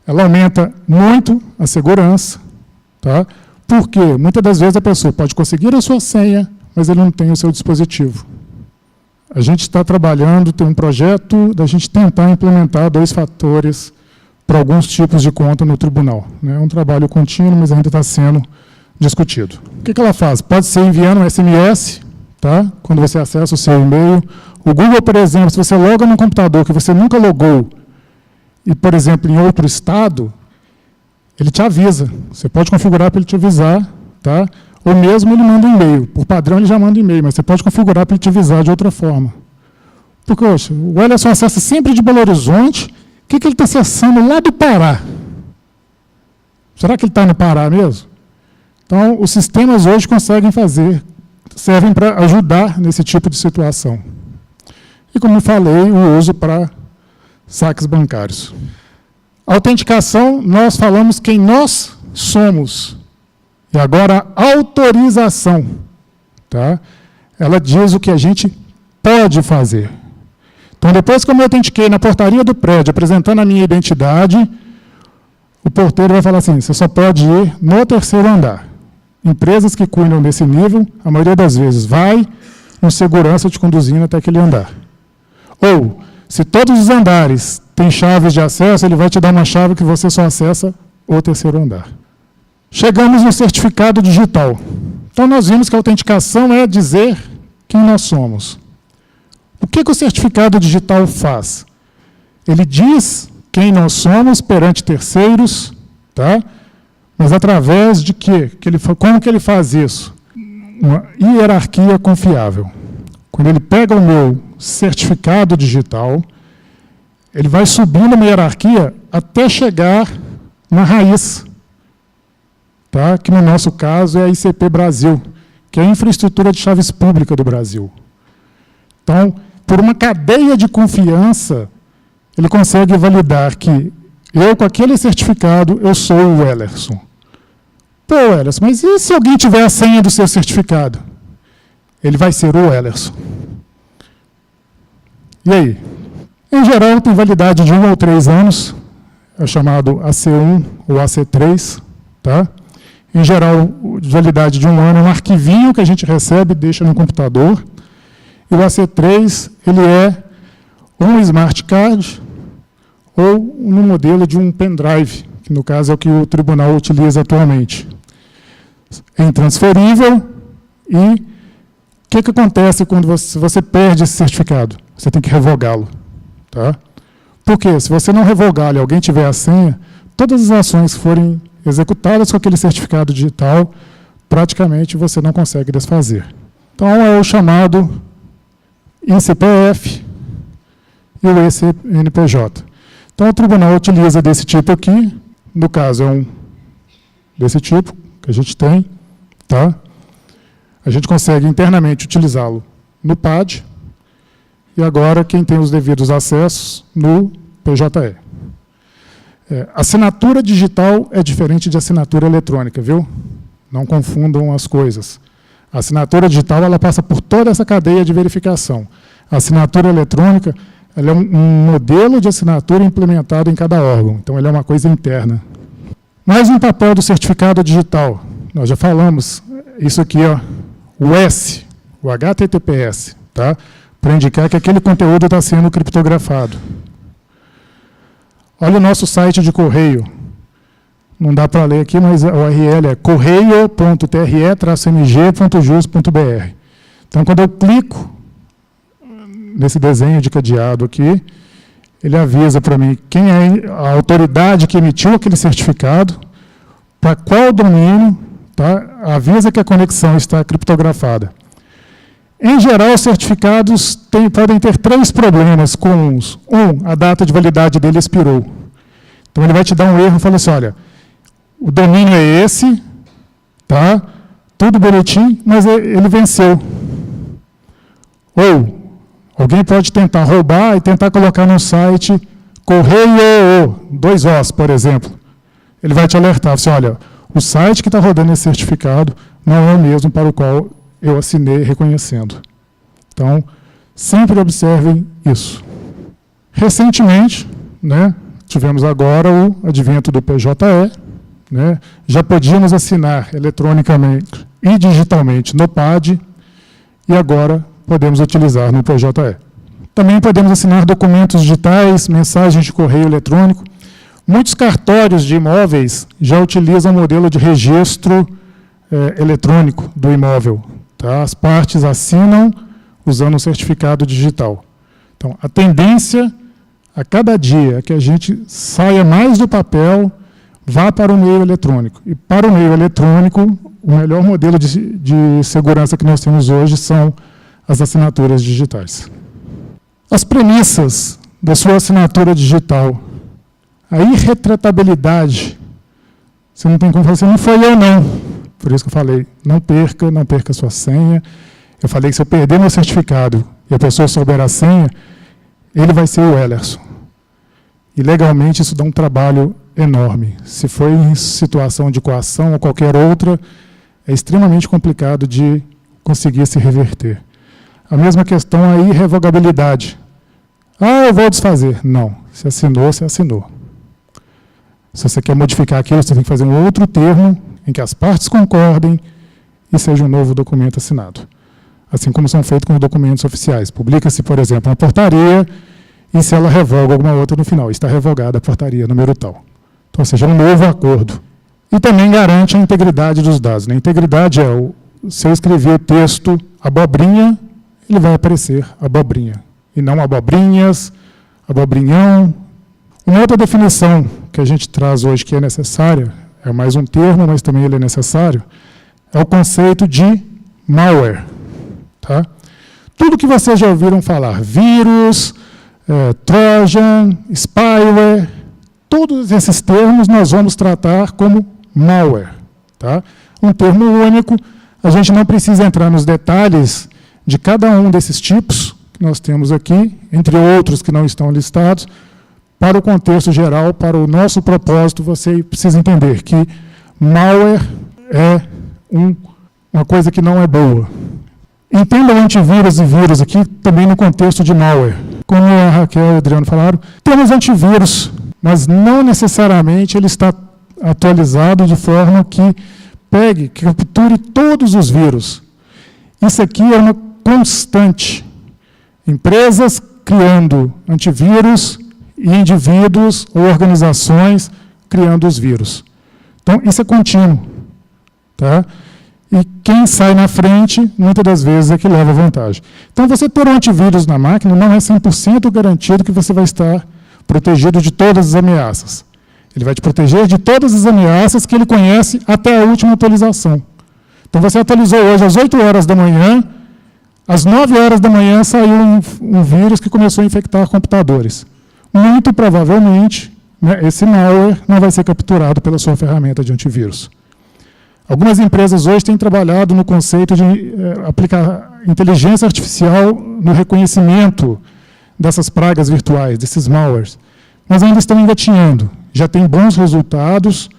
Ela aumenta muito a segurança, tá? Porque muitas das vezes a pessoa pode conseguir a sua senha, mas ele não tem o seu dispositivo. A gente está trabalhando, tem um projeto da gente tentar implementar 2 fatores para alguns tipos de conta no tribunal. É um trabalho contínuo, mas ainda está sendo discutido. O que ela faz? Pode ser enviando um SMS, tá? Quando você acessa o seu e-mail. O Google, por exemplo, se você loga no computador que você nunca logou, e, por exemplo, em outro estado, ele te avisa. Você pode configurar para ele te avisar, tá? Ou mesmo ele manda um e-mail. Por padrão, ele já manda um e-mail, mas você pode configurar para ele te avisar de outra forma. Porque, poxa, o Wellerson acessa sempre de Belo Horizonte. O que ele está acessando lá do Pará? Será que ele está no Pará mesmo? Então, os sistemas hoje conseguem fazer, servem para ajudar nesse tipo de situação. E, como eu falei, o uso para saques bancários. A autenticação, nós falamos quem nós somos. E agora, a autorização. Tá? Ela diz o que a gente pode fazer. Então, depois que eu me autentiquei na portaria do prédio, apresentando a minha identidade, o porteiro vai falar assim, você só pode ir no 3º andar. Empresas que cuidam desse nível, a maioria das vezes vai com segurança te conduzindo até aquele andar. Ou, se todos os andares têm chaves de acesso, ele vai te dar uma chave que você só acessa o 3º andar. Chegamos no certificado digital. Então, nós vimos que a autenticação é dizer quem nós somos. O que o certificado digital faz? Ele diz quem nós somos perante terceiros, tá? Mas através de quê? Como que ele faz isso? Uma hierarquia confiável. Quando ele pega o meu certificado digital, ele vai subindo uma hierarquia até chegar na raiz, tá? Que no nosso caso é a ICP Brasil, que é a infraestrutura de chaves pública do Brasil. Então, por uma cadeia de confiança, ele consegue validar que eu, com aquele certificado, eu sou o Wellerson. Pô, Wellerson, mas e se alguém tiver a senha do seu certificado? Ele vai ser o Wellerson. E aí? Em geral, tem validade de 1 ou 3 anos, é chamado AC1 ou AC3, tá? Em geral, validade de 1 ano é um arquivinho que a gente recebe e deixa no computador. E o AC3, ele é um smart card ou no modelo de um pendrive, que no caso é o que o tribunal utiliza atualmente. É intransferível e o que acontece quando você perde esse certificado? Você tem que revogá-lo. Tá? Porque se você não revogá-lo e alguém tiver a senha, todas as ações que forem executadas com aquele certificado digital, praticamente você não consegue desfazer. Então é o chamado ICPF e o ECNPJ. Então, o tribunal utiliza desse tipo aqui, no caso é um desse tipo que a gente tem, tá? A gente consegue internamente utilizá-lo no PAD, e agora quem tem os devidos acessos no PJE. Assinatura digital é diferente de assinatura eletrônica, viu? Não confundam as coisas. A assinatura digital ela passa por toda essa cadeia de verificação. A assinatura eletrônica ela é um modelo de assinatura implementado em cada órgão, então ela é uma coisa interna. Mais um papel do certificado digital. Nós já falamos isso aqui, ó, o S, o HTTPS, tá? Para indicar que aquele conteúdo está sendo criptografado. Olha o nosso site de correio. Não dá para ler aqui, mas a URL é correio.tre-mg.jus.br. Então, quando eu clico nesse desenho de cadeado aqui, ele avisa para mim quem é a autoridade que emitiu aquele certificado, para qual domínio, tá? Avisa que a conexão está criptografada. Em geral, os certificados podem ter 3 problemas comuns. A data de validade dele expirou. Então, ele vai te dar um erro e fala assim, olha, o domínio é esse, tá? Tudo bonitinho, mas ele venceu. Ou, alguém pode tentar roubar e tentar colocar no site correio, 2 Os, por exemplo. Ele vai te alertar, assim, olha, o site que está rodando esse certificado não é o mesmo para o qual eu assinei reconhecendo. Então, sempre observem isso. Recentemente, né, tivemos agora o advento do PJE, né, já podíamos assinar eletronicamente e digitalmente no PAD, e agora podemos utilizar no PJE. Também podemos assinar documentos digitais, mensagens de correio eletrônico. Muitos cartórios de imóveis já utilizam o modelo de registro eletrônico do imóvel. Tá? As partes assinam usando um certificado digital. Então, a tendência a cada dia é que a gente saia mais do papel, vá para o meio eletrônico. E para o meio eletrônico, o melhor modelo de segurança que nós temos hoje são as assinaturas digitais. As premissas da sua assinatura digital. A irretratabilidade. Você não tem como falar assim, não foi eu não. Por isso que eu falei, não perca a sua senha. Eu falei que se eu perder meu certificado e a pessoa souber a senha, ele vai ser o Ellerson. E legalmente isso dá um trabalho enorme. Se for em situação de coação ou qualquer outra, é extremamente complicado de conseguir se reverter. A mesma questão a irrevogabilidade. Eu vou desfazer. Não. Se assinou, você assinou. Se você quer modificar aquilo, você tem que fazer um outro termo em que as partes concordem e seja um novo documento assinado. Assim como são feitos com os documentos oficiais. Publica-se, por exemplo, uma portaria e se ela revoga alguma outra no final. Está revogada a portaria, número tal. Então, ou seja, um novo acordo. E também garante a integridade dos dados. A integridade é, se eu escrever o texto abobrinha, ele vai aparecer abobrinha. E não abobrinhas, abobrinhão. Uma outra definição que a gente traz hoje que é necessária, é mais um termo, mas também ele é necessário, é o conceito de malware. Tá? Tudo que vocês já ouviram falar, vírus, Trojan, spyware, todos esses termos nós vamos tratar como malware. Tá? Um termo único, a gente não precisa entrar nos detalhes de cada um desses tipos que nós temos aqui, entre outros que não estão listados. Para o contexto geral, para o nosso propósito, você precisa entender que malware é uma coisa que não é boa. Entenda o antivírus e vírus aqui também no contexto de malware. Como a Raquel e o Adriano falaram, temos antivírus, mas não necessariamente ele está atualizado de forma que pegue, que capture todos os vírus. Isso aqui é uma constante. Empresas criando antivírus e indivíduos ou organizações criando os vírus. Então, isso é contínuo. Tá? E quem sai na frente, muitas das vezes, é que leva vantagem. Então, você ter um antivírus na máquina não é 100% garantido que você vai estar protegido de todas as ameaças. Ele vai te proteger de todas as ameaças que ele conhece até a última atualização. Então, você atualizou hoje às 8 horas da manhã, às 9 horas da manhã saiu um vírus que começou a infectar computadores. Muito provavelmente, né, esse malware não vai ser capturado pela sua ferramenta de antivírus. Algumas empresas hoje têm trabalhado no conceito de aplicar inteligência artificial no reconhecimento dessas pragas virtuais, desses malwares, mas ainda estão engatinhando. Já tem bons resultados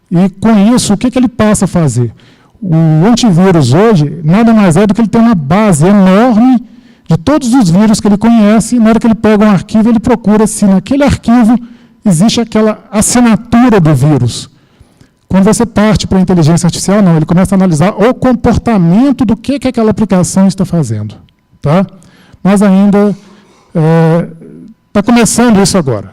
e, com isso, o que ele passa a fazer? O antivírus hoje nada mais é do que ele tem uma base enorme de todos os vírus que ele conhece, e na hora que ele pega um arquivo, ele procura se naquele arquivo existe aquela assinatura do vírus. Quando você parte para a inteligência artificial, não, ele começa a analisar o comportamento do que aquela aplicação está fazendo. Tá? Mas ainda está começando isso agora.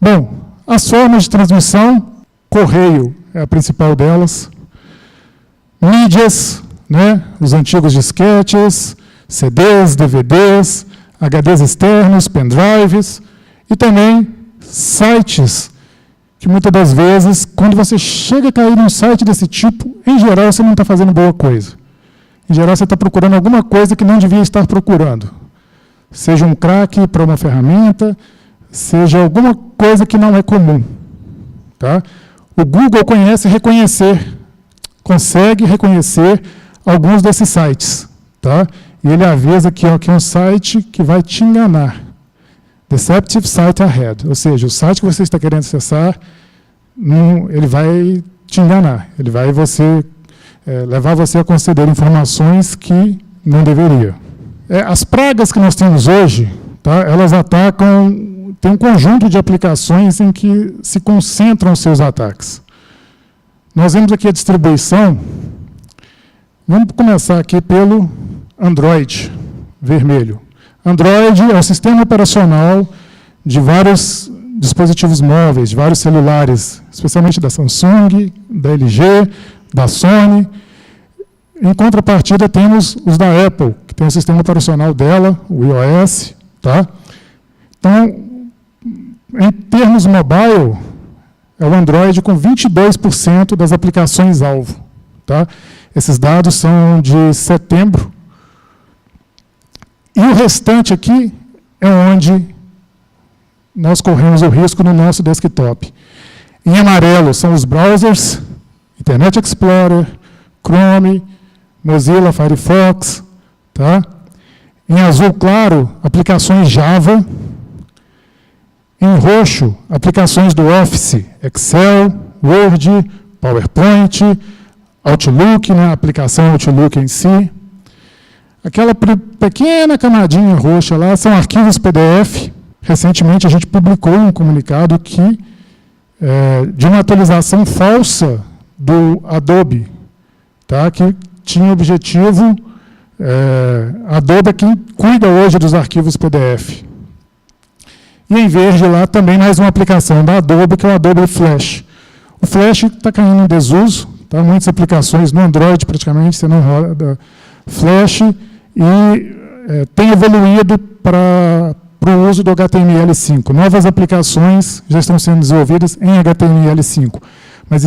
Bom, as formas de transmissão, correio é a principal delas, mídias, né, os antigos disquetes, CDs, DVDs, HDs externos, pendrives, e também sites, que muitas das vezes, quando você chega a cair num site desse tipo, em geral você não está fazendo boa coisa. Em geral você está procurando alguma coisa que não devia estar procurando. Seja um crack para uma ferramenta, seja alguma coisa que não é comum. Tá? O Google consegue reconhecer alguns desses sites. Tá? E ele avisa que é um site que vai te enganar. Deceptive Site Ahead, ou seja, o site que você está querendo acessar, ele vai te enganar, ele vai levar você a conceder informações que não deveria. As pragas que nós temos hoje, tá, elas atacam, tem um conjunto de aplicações em que se concentram os seus ataques. Nós vemos aqui a distribuição, vamos começar aqui pelo Android, vermelho. Android é o sistema operacional de vários dispositivos móveis, de vários celulares, especialmente da Samsung, da LG, da Sony. Em contrapartida, temos os da Apple, que tem o sistema operacional dela, o iOS. Tá? Então, em termos mobile, é o Android com 22% das aplicações-alvo. Tá? Esses dados são de setembro. E o restante aqui é onde nós corremos o risco no nosso desktop. Em amarelo são os browsers, Internet Explorer, Chrome, Mozilla, Firefox. Tá? Em azul claro, aplicações Java. Em roxo, aplicações do Office, Excel, Word, PowerPoint, Outlook, né, a aplicação Outlook em si. Aquela pequena camadinha roxa lá são arquivos PDF. Recentemente a gente publicou um comunicado que de uma atualização falsa do Adobe, tá? Que tinha o objetivo, Adobe é quem cuida hoje dos arquivos PDF. E em verde lá também mais uma aplicação da Adobe, que é o Adobe Flash. O Flash está caindo em desuso, tá? Muitas aplicações no Android praticamente você não roda Flash, e tem evoluído para o uso do HTML5. Novas aplicações já estão sendo desenvolvidas em HTML5. Mas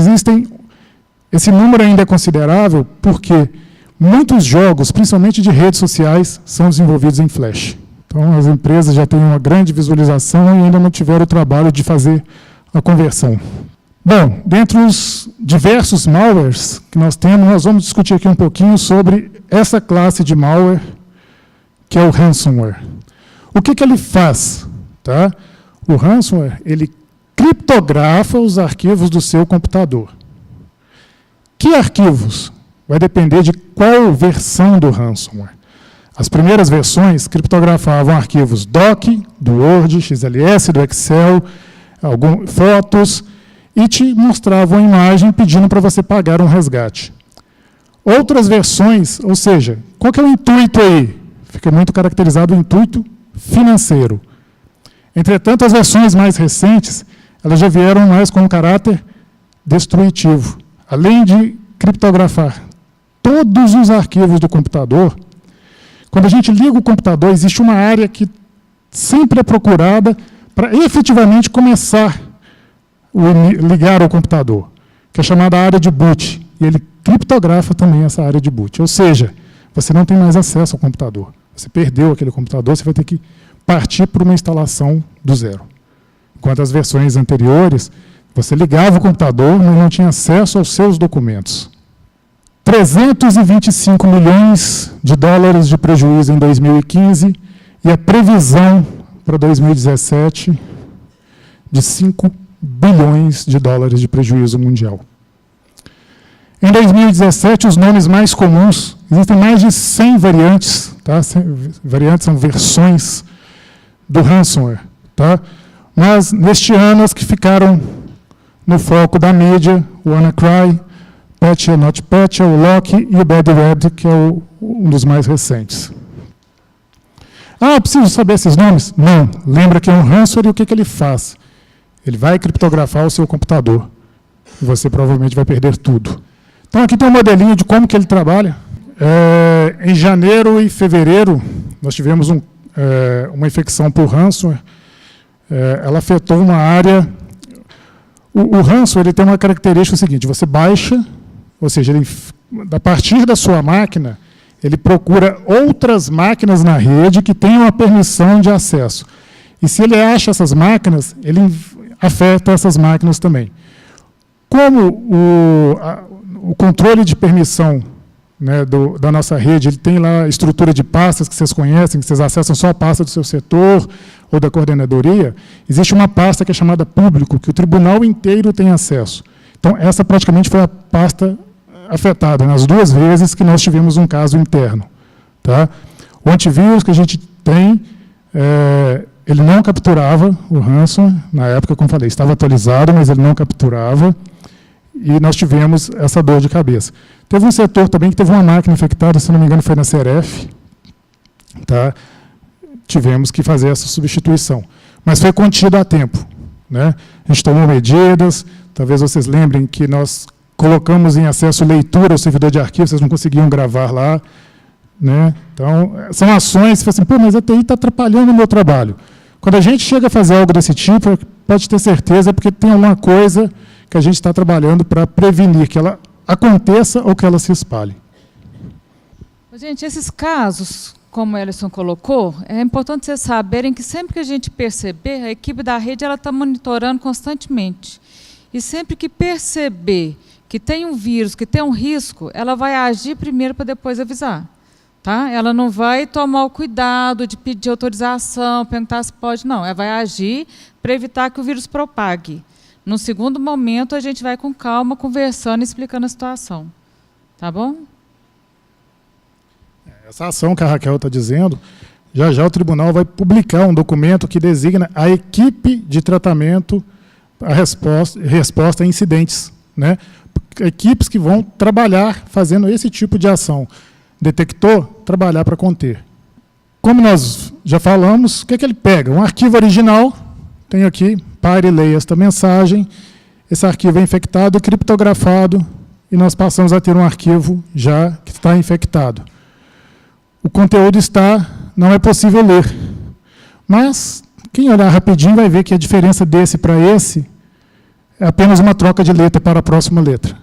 esse número ainda é considerável porque muitos jogos, principalmente de redes sociais, são desenvolvidos em Flash. Então, as empresas já têm uma grande visualização e ainda não tiveram o trabalho de fazer a conversão. Bom, dentre os diversos malwares que nós temos, nós vamos discutir aqui um pouquinho sobre essa classe de malware, que é o ransomware. O que ele faz? Tá? O ransomware, ele criptografa os arquivos do seu computador. Que arquivos? Vai depender de qual versão do ransomware. As primeiras versões criptografavam arquivos doc, do Word, XLS, do Excel, fotos, e te mostravam a imagem pedindo para você pagar um resgate. Outras versões, ou seja, qual que é o intuito aí? Fica muito caracterizado o intuito financeiro. Entretanto, as versões mais recentes, elas já vieram mais com um caráter destrutivo. Além de criptografar todos os arquivos do computador, quando a gente liga o computador, existe uma área que sempre é procurada para efetivamente começar a ligar ao computador, que é chamada área de boot. E ele criptografa também essa área de boot. Ou seja, você não tem mais acesso ao computador. Você perdeu aquele computador, você vai ter que partir para uma instalação do zero. Enquanto as versões anteriores, você ligava o computador, mas não tinha acesso aos seus documentos. 325 milhões de dólares de prejuízo em 2015 e a previsão para 2017 de 5 bilhões de dólares de prejuízo mundial. Em 2017, os nomes mais comuns, existem mais de 100 variantes, tá? Variantes são versões do ransomware, tá? Mas, neste ano, as que ficaram no foco da mídia, o WannaCry, Patch Not Patch, o Lock e o Bad Web, que é um dos mais recentes. Ah, preciso saber esses nomes? Não. Lembra que é um ransomware e o que ele faz? Ele vai criptografar o seu computador. E você provavelmente vai perder tudo. Então, aqui tem um modelinho de como que ele trabalha. Em janeiro e fevereiro, nós tivemos uma infecção por ransomware. Ela afetou uma área. O ransomware ele tem uma característica seguinte: você baixa, ou seja, a partir da sua máquina, ele procura outras máquinas na rede que tenham a permissão de acesso. E se ele acha essas máquinas, ele afeta essas máquinas também. Como o controle de permissão, né, da nossa rede, ele tem lá a estrutura de pastas que vocês conhecem, que vocês acessam só a pasta do seu setor ou da coordenadoria, existe uma pasta que é chamada público, que o tribunal inteiro tem acesso. Então, essa praticamente foi a pasta afetada, nas 2 vezes que nós tivemos um caso interno. Tá? O antivírus que a gente tem, ele não capturava o ransomware, na época, como falei, estava atualizado, mas ele não capturava, e nós tivemos essa dor de cabeça. Teve um setor também que teve uma máquina infectada, se não me engano foi na CRF, tá? Tivemos que fazer essa substituição. Mas foi contido a tempo, né? A gente tomou medidas, talvez vocês lembrem que nós colocamos em acesso leitura ao servidor de arquivo, vocês não conseguiam gravar lá, né? Então, são ações, você fala assim, pô, mas a TI está atrapalhando o meu trabalho. Quando a gente chega a fazer algo desse tipo, pode ter certeza, porque tem alguma coisa que a gente está trabalhando para prevenir que ela aconteça ou que ela se espalhe. Gente, esses casos, como o Ellison colocou, é importante vocês saberem que sempre que a gente perceber, a equipe da rede está monitorando constantemente. E sempre que perceber que tem um vírus, que tem um risco, ela vai agir primeiro para depois avisar. Tá? Ela não vai tomar o cuidado de pedir autorização, perguntar se pode, não. Ela vai agir para evitar que o vírus propague. No segundo momento, a gente vai com calma, conversando e explicando a situação. Tá bom? Essa ação que a Raquel está dizendo, já o tribunal vai publicar um documento que designa a equipe de tratamento, a resposta a incidentes. Né? Equipes que vão trabalhar fazendo esse tipo de ação. Detectou, trabalhar para conter. Como nós já falamos, o que ele pega? Um arquivo original, tenho aqui, pare e leia esta mensagem, esse arquivo é infectado e criptografado, e nós passamos a ter um arquivo já que está infectado. O conteúdo não é possível ler. Mas, quem olhar rapidinho vai ver que a diferença desse para esse é apenas uma troca de letra para a próxima letra.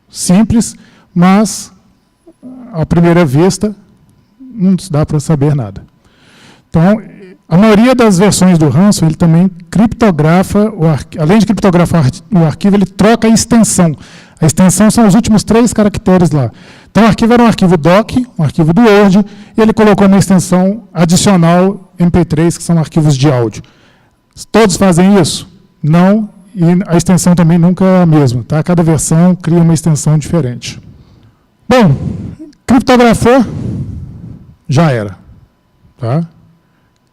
Simples, mas à primeira vista, não dá para saber nada. Então, a maioria das versões do ransom, ele também criptografa, além de criptografar o arquivo, ele troca a extensão. A extensão são os últimos 3 caracteres lá. Então, o arquivo era um arquivo doc, um arquivo do Word, e ele colocou uma extensão adicional MP3, que são arquivos de áudio. Todos fazem isso? Não, e a extensão também nunca é a mesma. Tá? Cada versão cria uma extensão diferente. Bom, criptografou, já era. Tá?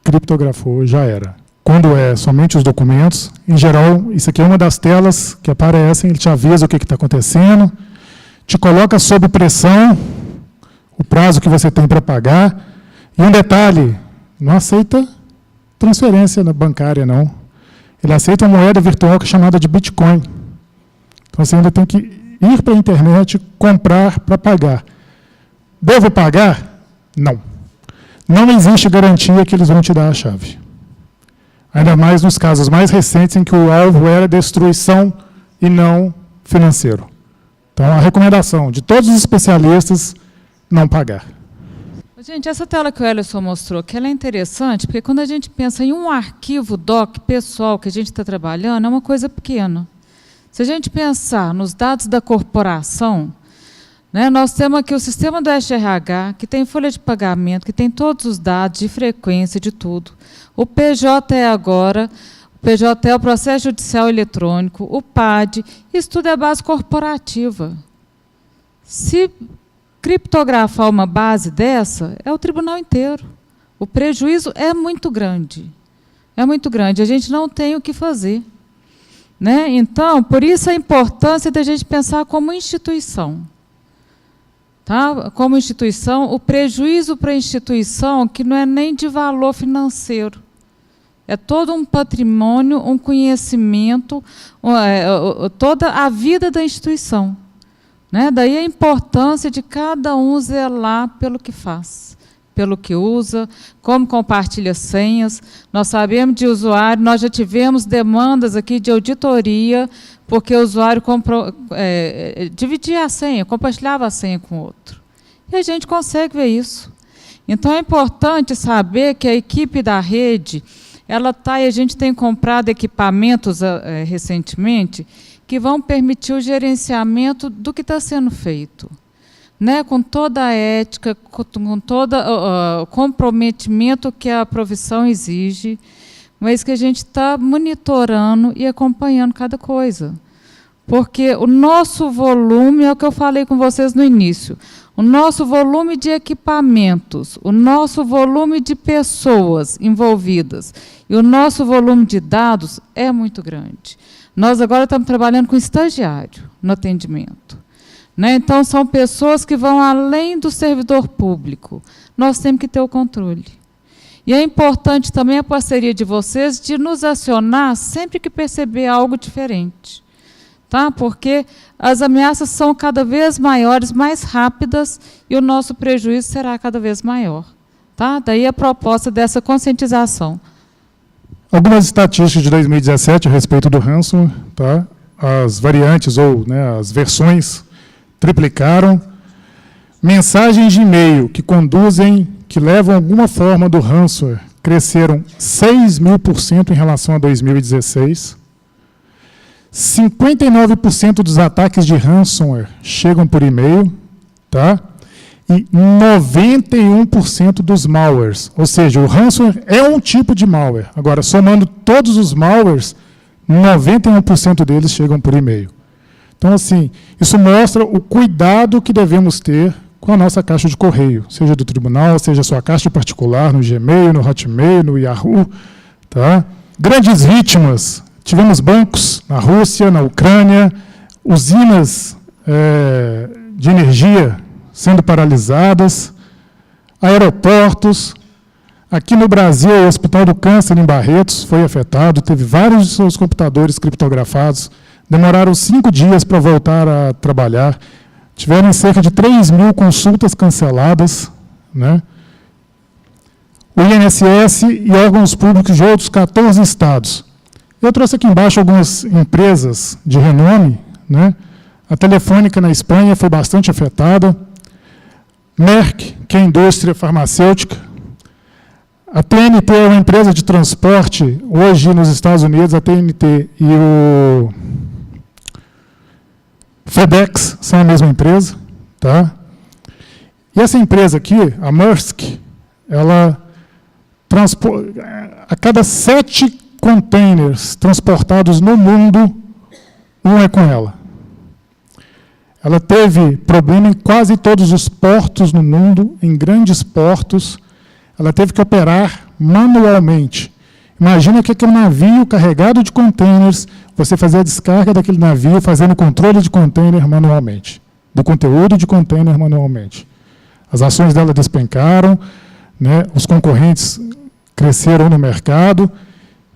Criptografou, já era. Quando é somente os documentos, em geral, isso aqui é uma das telas que aparecem, ele te avisa o que está acontecendo, te coloca sob pressão, o prazo que você tem para pagar, e um detalhe, não aceita transferência bancária, não. Ele aceita uma moeda virtual que é chamada de Bitcoin. Então, você ainda tem que ir para a internet, comprar para pagar. Devo pagar? Não. Não existe garantia que eles vão te dar a chave. Ainda mais nos casos mais recentes em que o alvo era destruição e não financeiro. Então, a recomendação de todos os especialistas, não pagar. Gente, essa tela que o Ellison mostrou, que ela é interessante, porque quando a gente pensa em um arquivo doc pessoal que a gente está trabalhando, é uma coisa pequena. Se a gente pensar nos dados da corporação, Né? Nós temos aqui o sistema do SRH, que tem folha de pagamento, que tem todos os dados de frequência, de tudo. O PJ agora, o PJ é o processo judicial eletrônico, o PAD, isso tudo é base corporativa. Se criptografar uma base dessa, é o tribunal inteiro. O prejuízo é muito grande. É muito grande. A gente não tem o que fazer. Né? Então, por isso a importância da gente pensar como instituição. Tá? Como instituição, o prejuízo para a instituição, que não é nem de valor financeiro, é todo um patrimônio, um conhecimento, toda a vida da instituição. Né? Daí a importância de cada um zelar pelo que faz, pelo que usa, como compartilha senhas. Nós sabemos de usuário, nós já tivemos demandas aqui de auditoria, porque o usuário dividia a senha, compartilhava a senha com o outro. E a gente consegue ver isso. Então, é importante saber que a equipe da rede, ela está, e a gente tem comprado equipamentos recentemente, que vão permitir o gerenciamento do que está sendo feito. Né? Com toda a ética, com todo o comprometimento que a profissão exige, mas que a gente está monitorando e acompanhando cada coisa. Porque o nosso volume, é o que eu falei com vocês no início, o nosso volume de equipamentos, o nosso volume de pessoas envolvidas e o nosso volume de dados é muito grande. Nós agora estamos trabalhando com estagiário no atendimento. Né? Então, são pessoas que vão além do servidor público. Nós temos que ter o controle. E é importante também a parceria de vocês de nos acionar sempre que perceber algo diferente. Tá? Porque as ameaças são cada vez maiores, mais rápidas, e o nosso prejuízo será cada vez maior. Tá? Daí a proposta dessa conscientização. Algumas estatísticas de 2017 a respeito do ransomware, tá? As variantes ou, né, as versões triplicaram. Mensagens de e-mail que conduzem, que levam alguma forma do ransomware, cresceram 6.000% em relação a 2016. 59% dos ataques de ransomware chegam por e-mail, tá? E 91% dos malwares, ou seja, o ransomware é um tipo de malware. Agora, somando todos os malwares, 91% deles chegam por e-mail. Então, assim, isso mostra o cuidado que devemos ter com a nossa caixa de correio, seja do tribunal, seja a sua caixa particular, no Gmail, no Hotmail, no Yahoo. Tá? Grandes vítimas, tivemos bancos na Rússia, na Ucrânia, usinas de energia sendo paralisadas, aeroportos. Aqui no Brasil, o Hospital do Câncer, em Barretos, foi afetado, teve vários de seus computadores criptografados, demoraram 5 dias para voltar a trabalhar, tiveram cerca de 3.000 consultas canceladas, né? O INSS e órgãos públicos de outros 14 estados. Eu trouxe aqui embaixo algumas empresas de renome, né? A Telefônica, na Espanha, foi bastante afetada. Merck, que é a indústria farmacêutica. A TNT é uma empresa de transporte, hoje nos Estados Unidos, a TNT e o FedEx são a mesma empresa. Tá? E essa empresa aqui, a Maersk, ela a cada 7 containers transportados no mundo, um é com ela. Ela teve problema em quase todos os portos no mundo, em grandes portos. Ela teve que operar manualmente. Imagina que aquele navio carregado de containers, você fazer a descarga daquele navio, fazendo controle de container manualmente, do conteúdo de container manualmente. As ações dela despencaram, né, os concorrentes cresceram no mercado,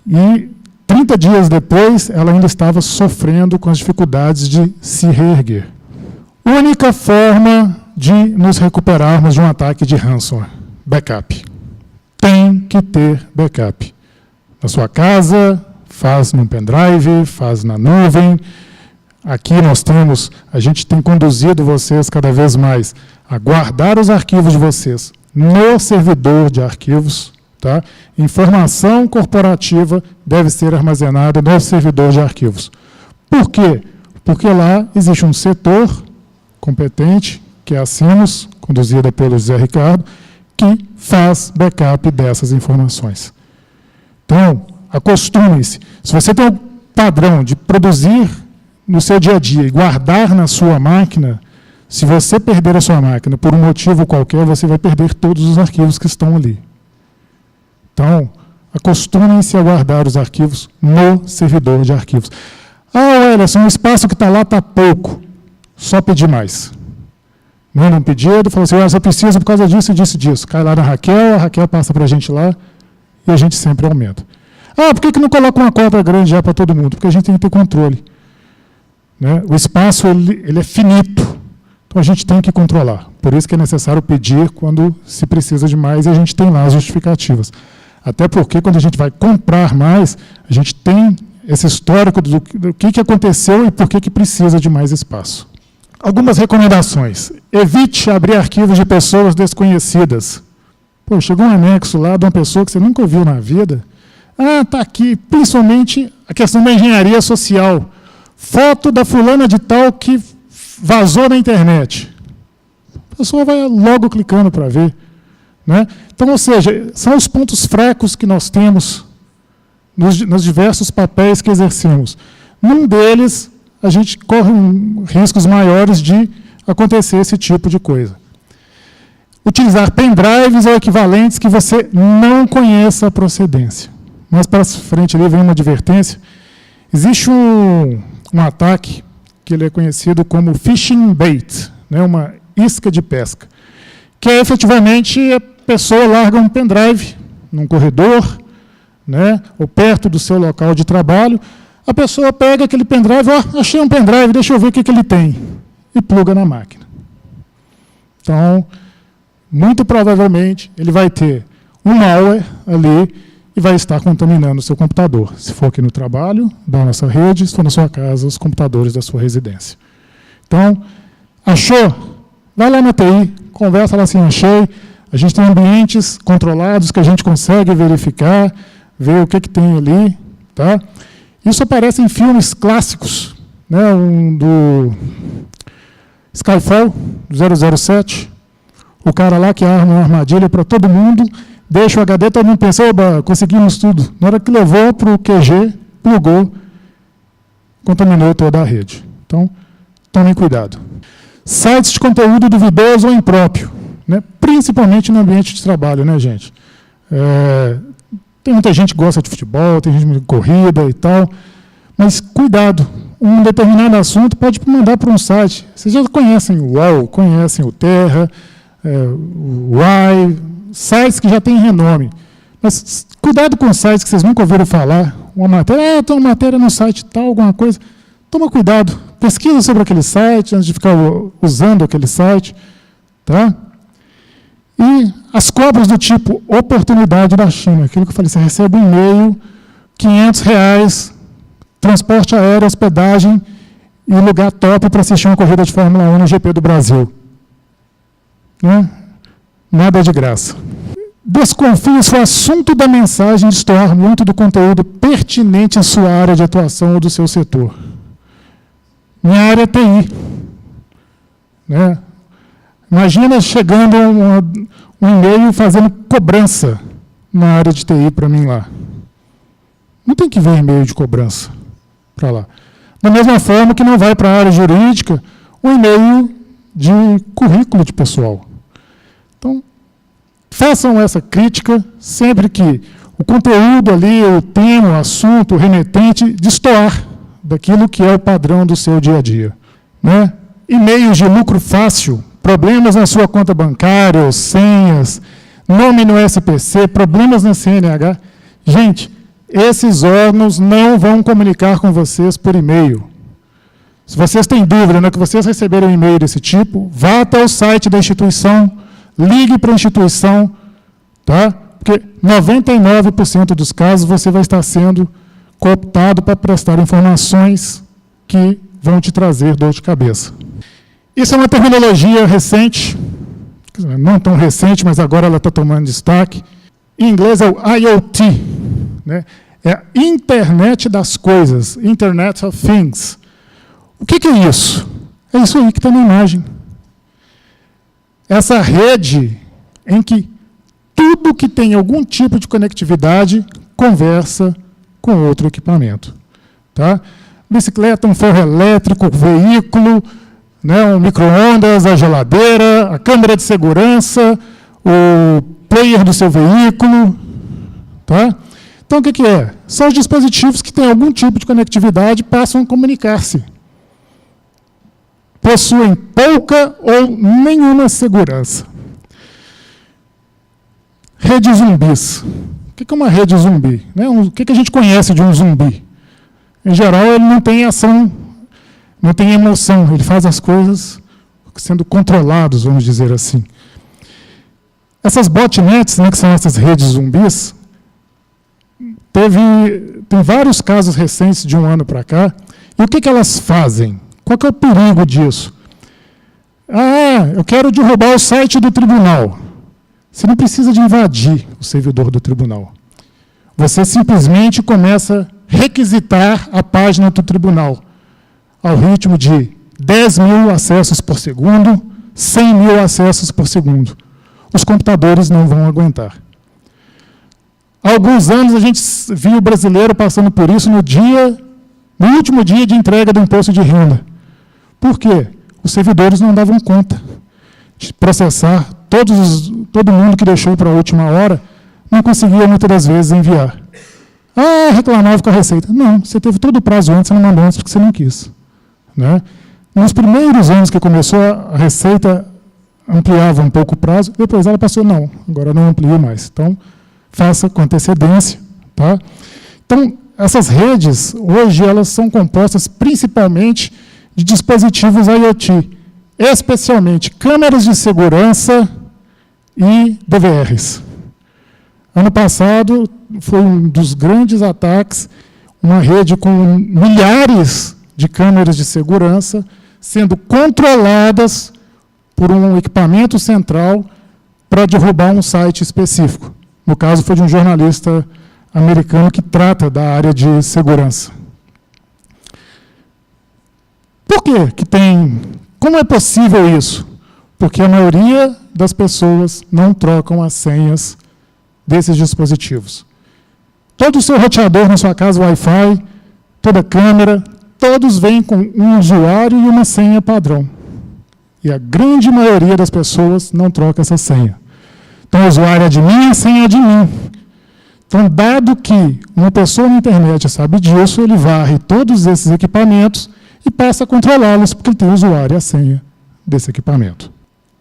e 30 dias depois ela ainda estava sofrendo com as dificuldades de se reerguer. Única forma de nos recuperarmos de um ataque de ransomware: backup. Tem que ter backup. Na sua casa, faz no pendrive, faz na nuvem. Aqui a gente tem conduzido vocês cada vez mais a guardar os arquivos de vocês no servidor de arquivos. Tá? Informação corporativa deve ser armazenada no servidor de arquivos. Por quê? Porque lá existe um setor competente que é a Sinos, conduzida pelo José Ricardo, que faz backup dessas informações. Então, acostume-se. Se você tem um padrão de produzir no seu dia a dia e guardar na sua máquina, se você perder a sua máquina por um motivo qualquer, você vai perder todos os arquivos que estão ali. Então, acostumem-se a guardar os arquivos no servidor de arquivos. Ah, Wellerson, o espaço que está lá está pouco. Só pedir mais. Manda um pedido, fala assim, eu só preciso por causa disso, disso, disso. Cai lá na Raquel, a Raquel passa para a gente lá e a gente sempre aumenta. Ah, por que não coloca uma cópia grande já para todo mundo? Porque a gente tem que ter controle. Né? O espaço ele é finito, então a gente tem que controlar. Por isso que é necessário pedir quando se precisa de mais e a gente tem lá as justificativas. Até porque quando a gente vai comprar mais, a gente tem esse histórico do que aconteceu e por que precisa de mais espaço. Algumas recomendações. Evite abrir arquivos de pessoas desconhecidas. Pô, chegou um anexo lá de uma pessoa que você nunca ouviu na vida. Ah, está aqui. Principalmente a questão da engenharia social. Foto da fulana de tal que vazou na internet. A pessoa vai logo clicando para ver. Né? Então, ou seja, são os pontos fracos que nós temos nos diversos papéis que exercemos. Num deles, a gente corre riscos maiores de acontecer esse tipo de coisa. Utilizar pendrives ou equivalentes que você não conheça a procedência. Mais para frente ali vem uma advertência. Existe um ataque que ele é conhecido como fishing bait, né, uma isca de pesca, que é efetivamente a pessoa larga um pendrive num corredor, né, ou perto do seu local de trabalho, a pessoa pega aquele pendrive, achei um pendrive, deixa eu ver o que ele tem, e pluga na máquina. Então, muito provavelmente, ele vai ter um malware ali e vai estar contaminando o seu computador. Se for aqui no trabalho, da nossa rede, se for na sua casa, os computadores da sua residência. Então, achou? Vai lá na TI, conversa lá assim, achei. A gente tem ambientes controlados que a gente consegue verificar, ver o que tem ali. Tá? Isso aparece em filmes clássicos, né, do Skyfall, do 007. O cara lá que arma uma armadilha para todo mundo, deixa o HD, todo mundo pensa, oba, conseguimos tudo. Na hora que levou para o QG, plugou, contaminou toda a rede. Então, tomem cuidado. Sites de conteúdo duvidoso ou impróprio, né? Principalmente no ambiente de trabalho, né, gente? Tem muita gente que gosta de futebol, tem gente de corrida e tal, mas cuidado, um determinado assunto pode mandar para um site. Vocês já conhecem o UOL, conhecem o Terra, o UAI, sites que já têm renome. Mas cuidado com sites que vocês nunca ouviram falar. Uma matéria, tem uma matéria no site tal, alguma coisa. Toma cuidado, pesquisa sobre aquele site antes de ficar usando aquele site. Tá? E as cobras do tipo oportunidade da China. Aquilo que eu falei, você recebe um e-mail, R$500, transporte aéreo, hospedagem e lugar top para assistir uma corrida de Fórmula 1 no GP do Brasil. Né? Nada de graça. Desconfie se o assunto da mensagem destoar muito do conteúdo pertinente à sua área de atuação ou do seu setor. Minha área é TI. Né? Imagina chegando um e-mail fazendo cobrança na área de TI para mim lá. Não tem que vir e-mail de cobrança para lá. Da mesma forma que não vai para a área jurídica um e-mail de currículo de pessoal. Então, façam essa crítica sempre que o conteúdo ali, o tema, o assunto, o remetente, destoar daquilo que é o padrão do seu dia a dia. Né? E-mails de lucro fácil, problemas na sua conta bancária, senhas, nome no SPC, problemas na CNH. Gente, esses órgãos não vão comunicar com vocês por e-mail. Se vocês têm dúvida, né, que vocês receberam um e-mail desse tipo, vá até o site da instituição, ligue para a instituição, tá? Porque 99% dos casos você vai estar sendo cooptado para prestar informações que vão te trazer dor de cabeça. Isso é uma terminologia recente, não tão recente, mas agora ela está tomando destaque. Em inglês é o IoT, né? É a Internet das Coisas, Internet of Things. O que é isso? É isso aí que está na imagem. essa rede em que tudo que tem algum tipo de conectividade conversa com outro equipamento. Tá? Bicicleta, um ferro elétrico, veículo, né, um micro-ondas, a geladeira, a câmera de segurança, o player do seu veículo. Tá? Então, o que é? São os dispositivos que têm algum tipo de conectividade e passam a comunicar-se. Possuem pouca ou nenhuma segurança. Redes zumbis. O que é uma rede zumbi? O que a gente conhece de um zumbi? Em geral, ele não tem ação, não tem emoção, ele faz as coisas sendo controlados, vamos dizer assim. Essas botnets, que são essas redes zumbis, tem vários casos recentes de um ano para cá. E o que elas fazem? Qual que é o perigo disso? Eu quero derrubar o site do tribunal. Você não precisa de invadir o servidor do tribunal. Você simplesmente começa a requisitar a página do tribunal ao ritmo de 10 mil acessos por segundo, 100 mil acessos por segundo. Os computadores não vão aguentar. Há alguns anos a gente viu o brasileiro passando por isso no último dia de entrega do imposto de renda. Por quê? Os servidores não davam conta de processar todo mundo que deixou para a última hora, não conseguia muitas das vezes enviar. Reclamava com a Receita. Não, você teve todo o prazo antes, você não mandou antes porque você não quis. Né? Nos primeiros anos que começou, a Receita ampliava um pouco o prazo, depois ela passou, não, agora não amplia mais. Então, faça com antecedência. Tá? Então, essas redes, hoje, elas são compostas principalmente de dispositivos IoT, especialmente câmeras de segurança e DVRs. Ano passado, foi um dos grandes ataques, uma rede com milhares de câmeras de segurança sendo controladas por um equipamento central para derrubar um site específico. No caso, foi de um jornalista americano que trata da área de segurança. Por que tem... Como é possível isso? Porque a maioria das pessoas não trocam as senhas desses dispositivos. Todo o seu roteador na sua casa, Wi-Fi, toda câmera, todos vêm com um usuário e uma senha padrão. E a grande maioria das pessoas não troca essa senha. Então, o usuário é de mim, a senha é de mim. Então, dado que uma pessoa na internet sabe disso, ele varre todos esses equipamentos e passa a controlá-los, porque ele tem o usuário e a senha desse equipamento.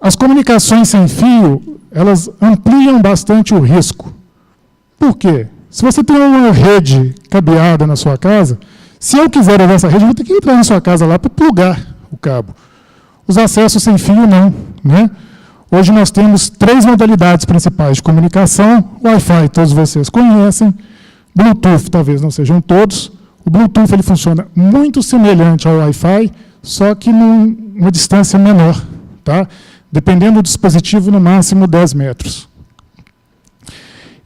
As comunicações sem fio, elas ampliam bastante o risco. Por quê? Se você tem uma rede cabeada na sua casa, se eu quiser usar essa rede, eu vou ter que entrar na sua casa lá para plugar o cabo. Os acessos sem fio, não. Né? Hoje nós temos 3 modalidades principais de comunicação. Wi-Fi, todos vocês conhecem. Bluetooth, talvez não sejam todos. O Bluetooth ele funciona muito semelhante ao Wi-Fi, só que numa distância menor. Tá? Dependendo do dispositivo, no máximo 10 metros.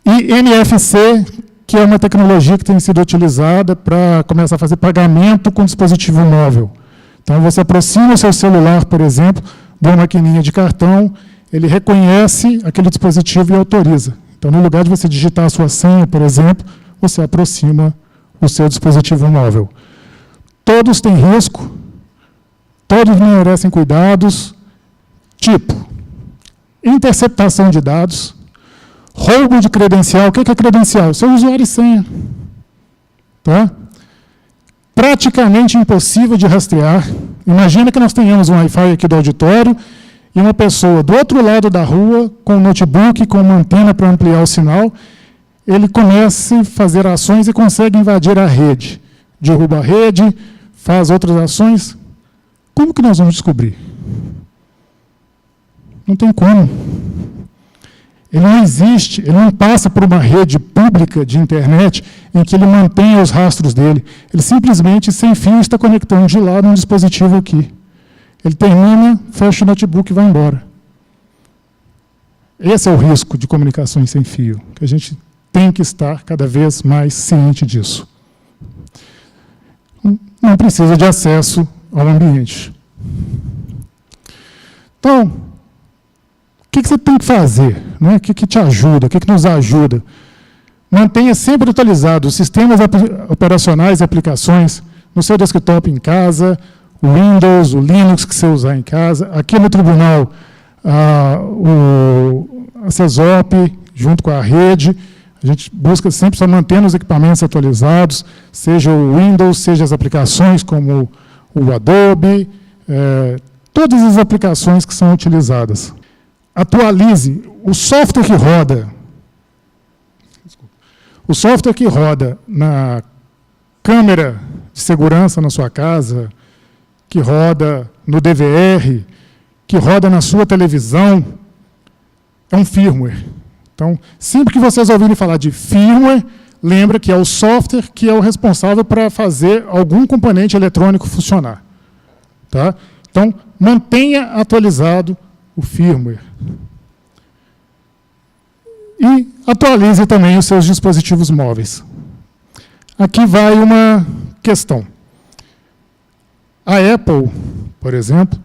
E NFC, que é uma tecnologia que tem sido utilizada para começar a fazer pagamento com dispositivo móvel. Então, você aproxima o seu celular, por exemplo, de uma maquininha de cartão, ele reconhece aquele dispositivo e autoriza. Então, no lugar de você digitar a sua senha, por exemplo, você aproxima o seu dispositivo móvel. Todos têm risco, todos merecem cuidados, tipo, interceptação de dados, roubo de credencial. O que é credencial? Seu usuário e senha. Tá? Praticamente impossível de rastrear. Imagina que nós tenhamos um Wi-Fi aqui do auditório e uma pessoa do outro lado da rua, com um notebook, com uma antena para ampliar o sinal, ele começa a fazer ações e consegue invadir a rede. Derruba a rede, faz outras ações. Como que nós vamos descobrir? Não tem como. Ele não existe, ele não passa por uma rede pública de internet em que ele mantenha os rastros dele. Ele simplesmente, sem fio, está conectando de lá num dispositivo aqui. Ele termina, fecha o notebook e vai embora. Esse é o risco de comunicações sem fio, que a gente tem que estar cada vez mais ciente disso. Não precisa de acesso ao ambiente. Então, você tem que fazer? Né? O que te ajuda? O que nos ajuda? Mantenha sempre atualizado os sistemas operacionais e aplicações no seu desktop em casa, o Windows, o Linux que você usar em casa. Aqui no tribunal, a CESOP, junto com a rede, a gente busca sempre estar mantendo os equipamentos atualizados, seja o Windows, seja as aplicações como o Adobe, todas as aplicações que são utilizadas. Atualize o software que roda. O software que roda na câmera de segurança na sua casa, que roda no DVR, que roda na sua televisão, é um firmware. Então, sempre que vocês ouvirem falar de firmware, lembra que é o software que é o responsável para fazer algum componente eletrônico funcionar. Tá? Então, mantenha atualizado o firmware. E atualize também os seus dispositivos móveis. Aqui vai uma questão. A Apple, por exemplo,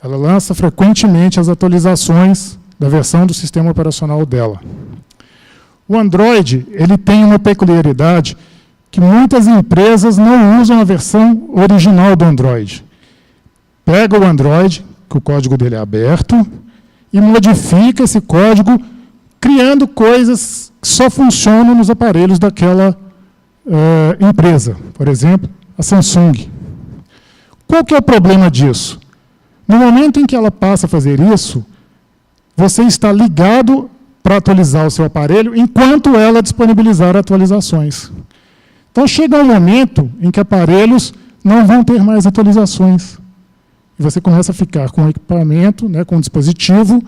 ela lança frequentemente as atualizações da versão do sistema operacional dela. O Android, ele tem uma peculiaridade que muitas empresas não usam a versão original do Android. Pega o Android, que o código dele é aberto, e modifica esse código, criando coisas que só funcionam nos aparelhos daquela empresa. Por exemplo, a Samsung. Qual que é o problema disso? No momento em que ela passa a fazer isso, você está ligado para atualizar o seu aparelho enquanto ela disponibilizar atualizações. Então, chega um momento em que aparelhos não vão ter mais atualizações. E você começa a ficar com o equipamento, né, com o dispositivo,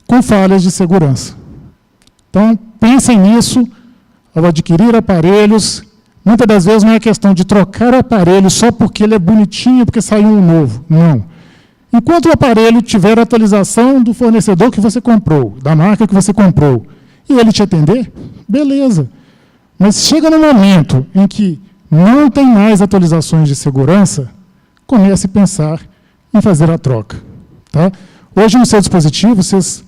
com falhas de segurança. Então, pensem nisso ao adquirir aparelhos. Muitas das vezes não é questão de trocar o aparelho só porque ele é bonitinho, porque saiu um novo. Não. Enquanto o aparelho tiver a atualização do fornecedor que você comprou, da marca que você comprou, e ele te atender, beleza. Mas chega no momento em que não tem mais atualizações de segurança, comece a pensar em fazer a troca. Tá? Hoje, no seu dispositivo, vocês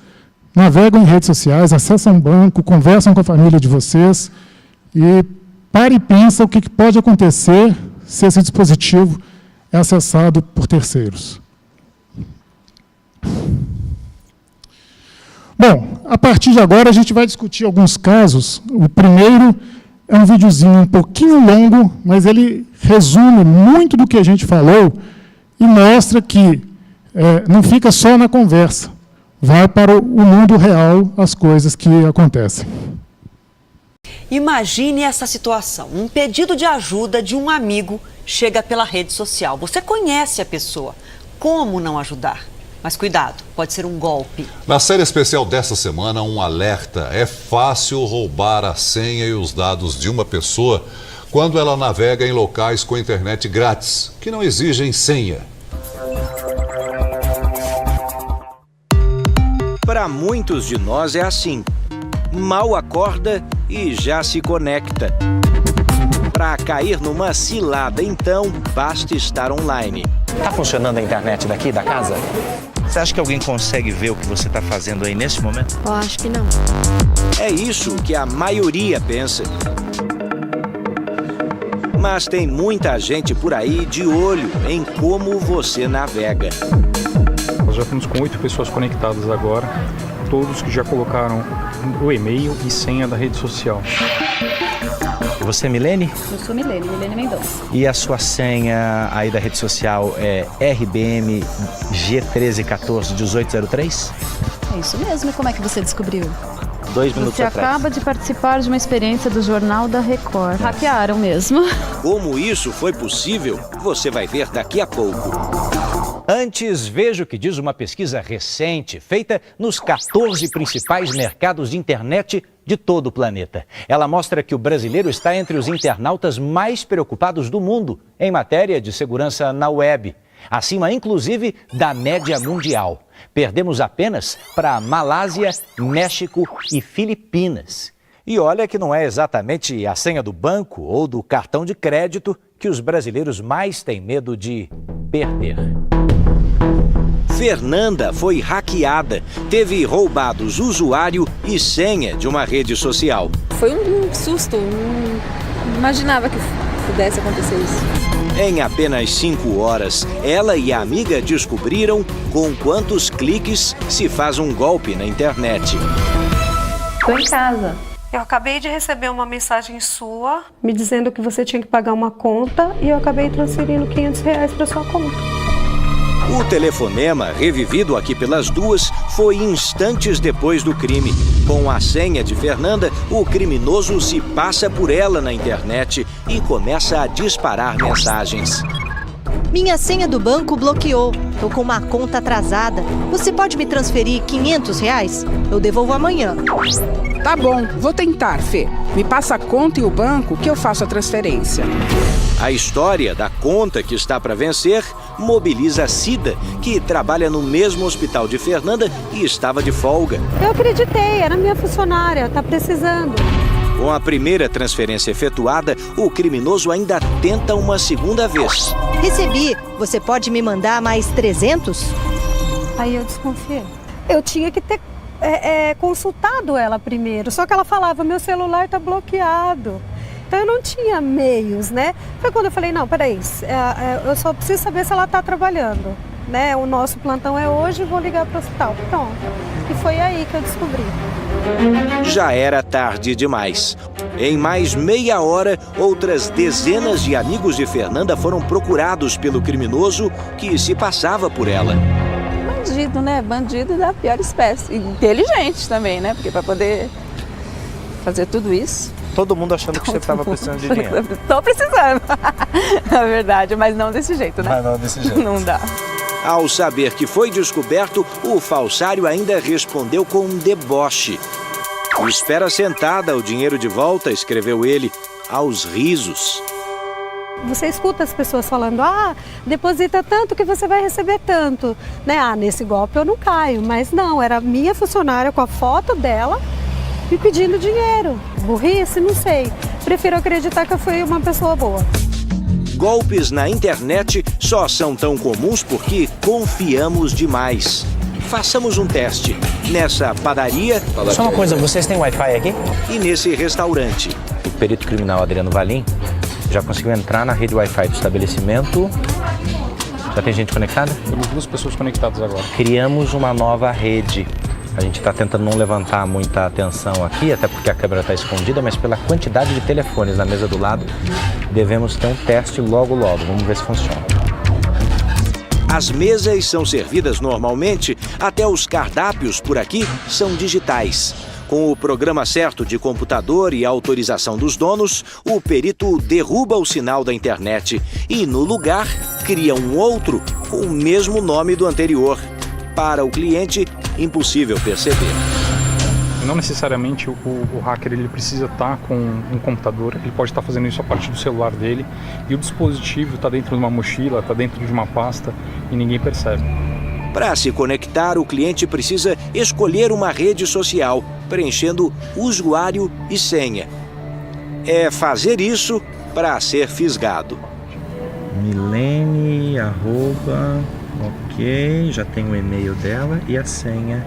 navegam em redes sociais, acessam um banco, conversam com a família de vocês e pare e pensa o que pode acontecer se esse dispositivo é acessado por terceiros. Bom, a partir de agora a gente vai discutir alguns casos. O primeiro é um videozinho um pouquinho longo, mas ele resume muito do que a gente falou e mostra que não fica só na conversa, vai para o mundo real as coisas que acontecem. Imagine essa situação, um pedido de ajuda de um amigo chega pela rede social. Você conhece a pessoa, como não ajudar? Mas cuidado, pode ser um golpe. Na série especial desta semana, um alerta. É fácil roubar a senha e os dados de uma pessoa quando ela navega em locais com internet grátis, que não exigem senha. Para muitos de nós é assim. Mal acorda e já se conecta. Para cair numa cilada, então, basta estar online. Tá funcionando a internet daqui da casa? Você acha que alguém consegue ver o que você está fazendo aí nesse momento? Eu acho que não. É isso que a maioria pensa. Mas tem muita gente por aí de olho em como você navega. Nós já estamos com 8 pessoas conectadas agora, todos que já colocaram o e-mail e senha da rede social. E você é Milene? Eu sou Milene Mendonça. E a sua senha aí da rede social é RBM G13141803? É isso mesmo. E como é que você descobriu? 2 minutos Você atrás. acaba de participar de uma experiência do Jornal da Record. Hackearam mesmo. Como isso foi possível, você vai ver daqui a pouco. Antes, veja o que diz uma pesquisa recente feita nos 14 principais mercados de internet de todo o planeta. Ela mostra que o brasileiro está entre os internautas mais preocupados do mundo em matéria de segurança na web, acima inclusive da média mundial. Perdemos apenas para Malásia, México e Filipinas. E olha que não é exatamente a senha do banco ou do cartão de crédito que os brasileiros mais têm medo de perder. Fernanda foi hackeada, teve roubados usuário e senha de uma rede social. Foi um susto, não imaginava que pudesse acontecer isso. Em apenas 5 horas, ela e a amiga descobriram com quantos cliques se faz um golpe na internet. Estou em casa. Eu acabei de receber uma mensagem sua me dizendo que você tinha que pagar uma conta e eu acabei transferindo R$500 para sua conta. O telefonema, revivido aqui pelas duas, foi instantes depois do crime. Com a senha de Fernanda, o criminoso se passa por ela na internet e começa a disparar mensagens. Minha senha do banco bloqueou. Tô com uma conta atrasada. Você pode me transferir R$500? Eu devolvo amanhã. Tá bom, vou tentar, Fê. Me passa a conta e o banco que eu faço a transferência. A história da conta que está para vencer mobiliza a Cida, que trabalha no mesmo hospital de Fernanda e estava de folga. Eu acreditei, era minha funcionária, tá precisando. Com a primeira transferência efetuada, o criminoso ainda tenta uma segunda vez. Recebi. Você pode me mandar mais 300? Aí eu desconfiei. Eu tinha que ter consultado ela primeiro, só que ela falava, meu celular tá bloqueado. Então eu não tinha meios, né? Foi quando eu falei, não, peraí, eu só preciso saber se ela tá trabalhando, né? O nosso plantão é hoje, vou ligar pro hospital. Pronto. E foi aí que eu descobri. Já era tarde demais. Em mais meia hora, outras dezenas de amigos de Fernanda foram procurados pelo criminoso que se passava por ela. Bandido, né? Bandido da pior espécie. Inteligente também, né? Porque para poder fazer tudo isso... Todo mundo achando que você estava precisando de dinheiro. Estou precisando, na verdade, mas não desse jeito, né? Mas não desse jeito. Não dá. Ao saber que foi descoberto, o falsário ainda respondeu com um deboche. Espera sentada o dinheiro de volta, escreveu ele, aos risos. Você escuta as pessoas falando, deposita tanto que você vai receber tanto. Né? Nesse golpe eu não caio, mas não, era minha funcionária com a foto dela me pedindo dinheiro. Burrice? Não sei. Prefiro acreditar que eu fui uma pessoa boa. Golpes na internet só são tão comuns porque confiamos demais. Façamos um teste. Nessa padaria... Só uma coisa, vocês têm Wi-Fi aqui? E nesse restaurante. O perito criminal Adriano Valim já conseguiu entrar na rede Wi-Fi do estabelecimento. Já tem gente conectada? Temos 2 pessoas conectadas agora. Criamos uma nova rede. A gente está tentando não levantar muita atenção aqui, até porque a câmera está escondida, mas pela quantidade de telefones na mesa do lado, devemos ter um teste logo. Vamos ver se funciona. As mesas são servidas normalmente, até os cardápios por aqui são digitais. Com o programa certo de computador e a autorização dos donos, o perito derruba o sinal da internet e, no lugar, cria um outro com o mesmo nome do anterior. Para o cliente, impossível perceber. Não necessariamente o hacker ele precisa estar com um computador, ele pode estar fazendo isso a partir do celular dele e o dispositivo está dentro de uma mochila, está dentro de uma pasta e ninguém percebe. Para se conectar, o cliente precisa escolher uma rede social, preenchendo usuário e senha. É fazer isso para ser fisgado. Milene, ok, já tem o e-mail dela e a senha.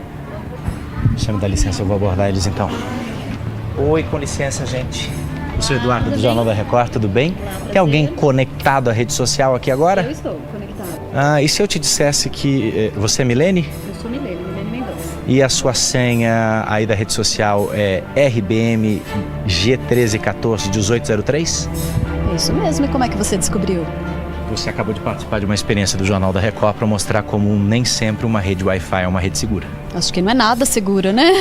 Deixa eu me dar licença, eu vou abordar eles então. Oi, com licença, gente. Eu sou Eduardo do Jornal da Record, tudo bem? Tem alguém conectado à rede social aqui agora? Eu estou conectado. E se eu te dissesse que você é Milene? Eu sou Milene Mendonça. E a sua senha aí da rede social é RBM G13141803? É isso mesmo, e como é que você descobriu? Você acabou de participar de uma experiência do Jornal da Record para mostrar como nem sempre uma rede Wi-Fi é uma rede segura. Acho que não é nada segura, né?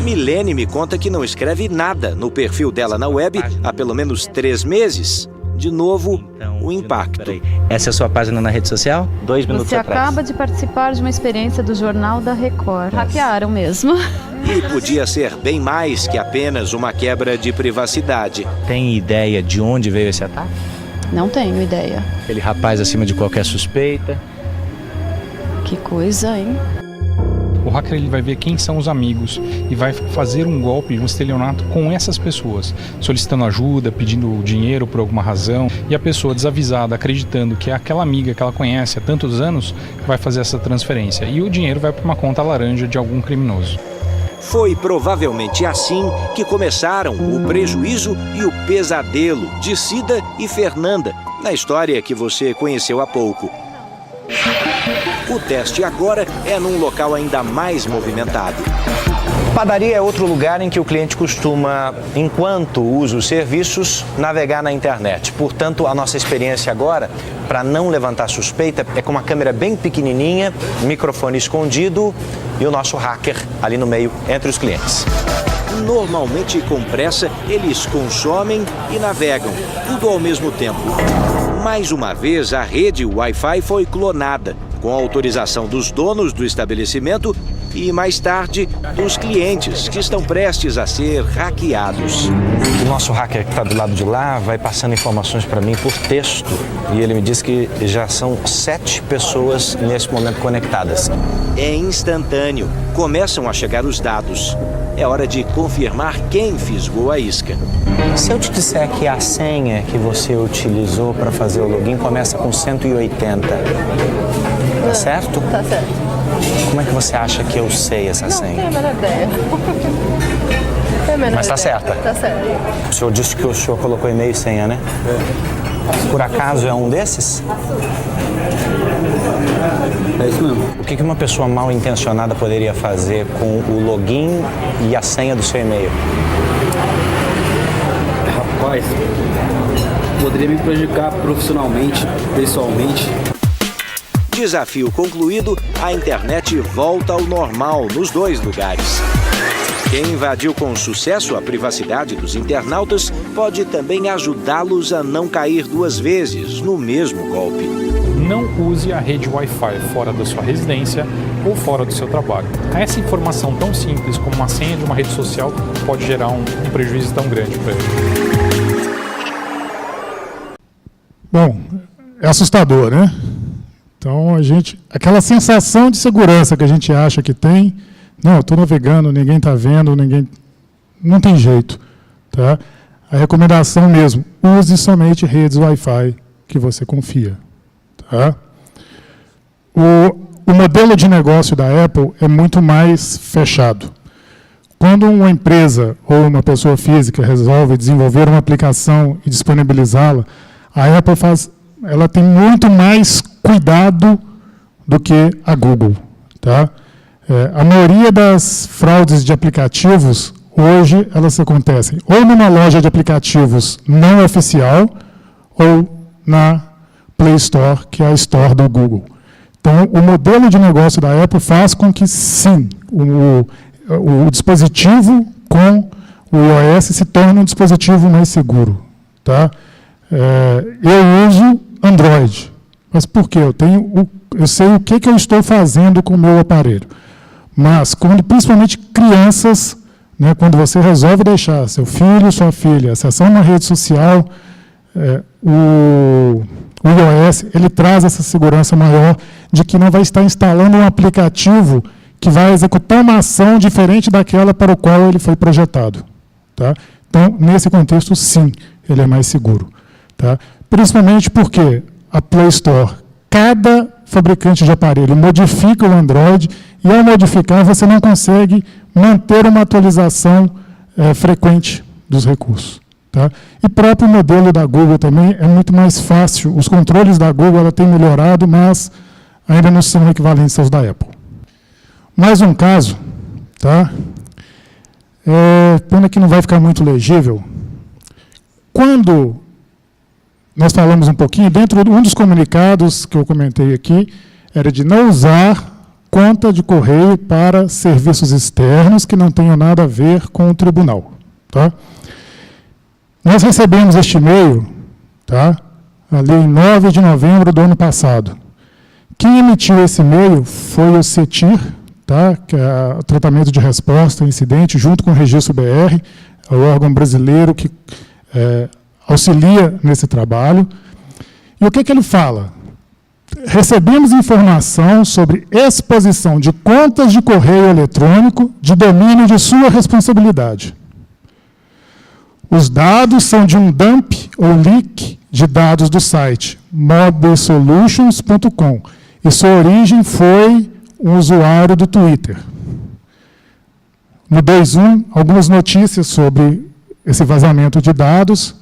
Milene me conta que não escreve nada no perfil dela na web há pelo menos 3 meses. De novo, o impacto. Essa é a sua página na rede social? 2 minutos Você atrás. acaba de participar de uma experiência do Jornal da Record. Hackearam mesmo. E podia ser bem mais que apenas uma quebra de privacidade. Tem ideia de onde veio esse ataque? Não tenho ideia. Aquele rapaz acima de qualquer suspeita. Que coisa, hein? o hacker ele vai ver quem são os amigos e vai fazer um golpe, um estelionato com essas pessoas, solicitando ajuda, pedindo dinheiro por alguma razão, e a pessoa desavisada, acreditando que é aquela amiga que ela conhece há tantos anos, vai fazer essa transferência, e o dinheiro vai para uma conta laranja de algum criminoso. Foi provavelmente assim que começaram o prejuízo e o pesadelo de Cida e Fernanda, na história que você conheceu há pouco. O teste agora é num local ainda mais movimentado. Padaria é outro lugar em que o cliente costuma, enquanto usa os serviços, navegar na internet. Portanto, a nossa experiência agora, para não levantar suspeita, é com uma câmera bem pequenininha, microfone escondido e o nosso hacker ali no meio, entre os clientes. Normalmente, com pressa, eles consomem e navegam, tudo ao mesmo tempo. Mais uma vez, a rede Wi-Fi foi clonada, com a autorização dos donos do estabelecimento e, mais tarde, dos clientes que estão prestes a ser hackeados. O nosso hacker que está do lado de lá vai passando informações para mim por texto e ele me diz que já são 7 pessoas nesse momento conectadas. É instantâneo. Começam a chegar os dados. É hora de confirmar quem fisgou a isca. Se eu te disser que a senha que você utilizou para fazer o login começa com 180, tá certo? Tá certo. Como é que você acha que eu sei essa senha? Não tenho a menor ideia. Mas tá certa? Tá certo. O senhor disse que o senhor colocou e-mail e senha, né? Por acaso é um desses? É isso mesmo. O que uma pessoa mal intencionada poderia fazer com o login e a senha do seu e-mail? Rapaz, poderia me prejudicar profissionalmente, pessoalmente. Desafio concluído, a internet volta ao normal nos dois lugares. Quem invadiu com sucesso a privacidade dos internautas pode também ajudá-los a não cair 2 vezes no mesmo golpe. Não use a rede Wi-Fi fora da sua residência ou fora do seu trabalho. Essa informação tão simples como uma senha de uma rede social pode gerar um prejuízo tão grande para ele. Bom, é assustador, né? Então, aquela sensação de segurança que a gente acha que tem, não, eu estou navegando, ninguém está vendo, não tem jeito. Tá? A recomendação mesmo, use somente redes Wi-Fi que você confia. Tá? O modelo de negócio da Apple é muito mais fechado. Quando uma empresa ou uma pessoa física resolve desenvolver uma aplicação e disponibilizá-la, a Apple ela tem muito mais cuidado do que a Google. Tá? A maioria das fraudes de aplicativos, hoje, elas acontecem ou numa loja de aplicativos não oficial ou na Play Store, que é a Store do Google. Então, o modelo de negócio da Apple faz com que, sim, o dispositivo com o iOS se torne um dispositivo mais seguro. Tá? Eu uso Android, mas por quê? Eu sei o que eu estou fazendo com o meu aparelho. Mas, principalmente crianças, né, quando você resolve deixar seu filho, sua filha, acessar uma rede social, o iOS ele traz essa segurança maior de que não vai estar instalando um aplicativo que vai executar uma ação diferente daquela para o qual ele foi projetado. Tá? Então, nesse contexto, sim, ele é mais seguro. Tá? Principalmente porque a Play Store, cada fabricante de aparelho modifica o Android e, ao modificar, você não consegue manter uma atualização frequente dos recursos. Tá? E o próprio modelo da Google também é muito mais fácil. Os controles da Google ela tem melhorado, mas ainda não são equivalentes aos da Apple. Mais um caso, tá? Pena que não vai ficar muito legível. Quando nós falamos um pouquinho, dentro de um dos comunicados que eu comentei aqui, era de não usar conta de correio para serviços externos que não tenham nada a ver com o tribunal. Tá? Nós recebemos este e-mail, tá? Ali em 9 de novembro do ano passado. Quem emitiu esse e-mail foi o CETIR, tá? Que é o tratamento de resposta a incidente, junto com o Registro BR, é o órgão brasileiro que auxilia nesse trabalho. E o que ele fala? recebemos informação sobre exposição de contas de correio eletrônico de domínio de sua responsabilidade. Os dados são de um dump ou leak de dados do site mobilesolutions.com e sua origem foi um usuário do Twitter. No 2.1, algumas notícias sobre esse vazamento de dados.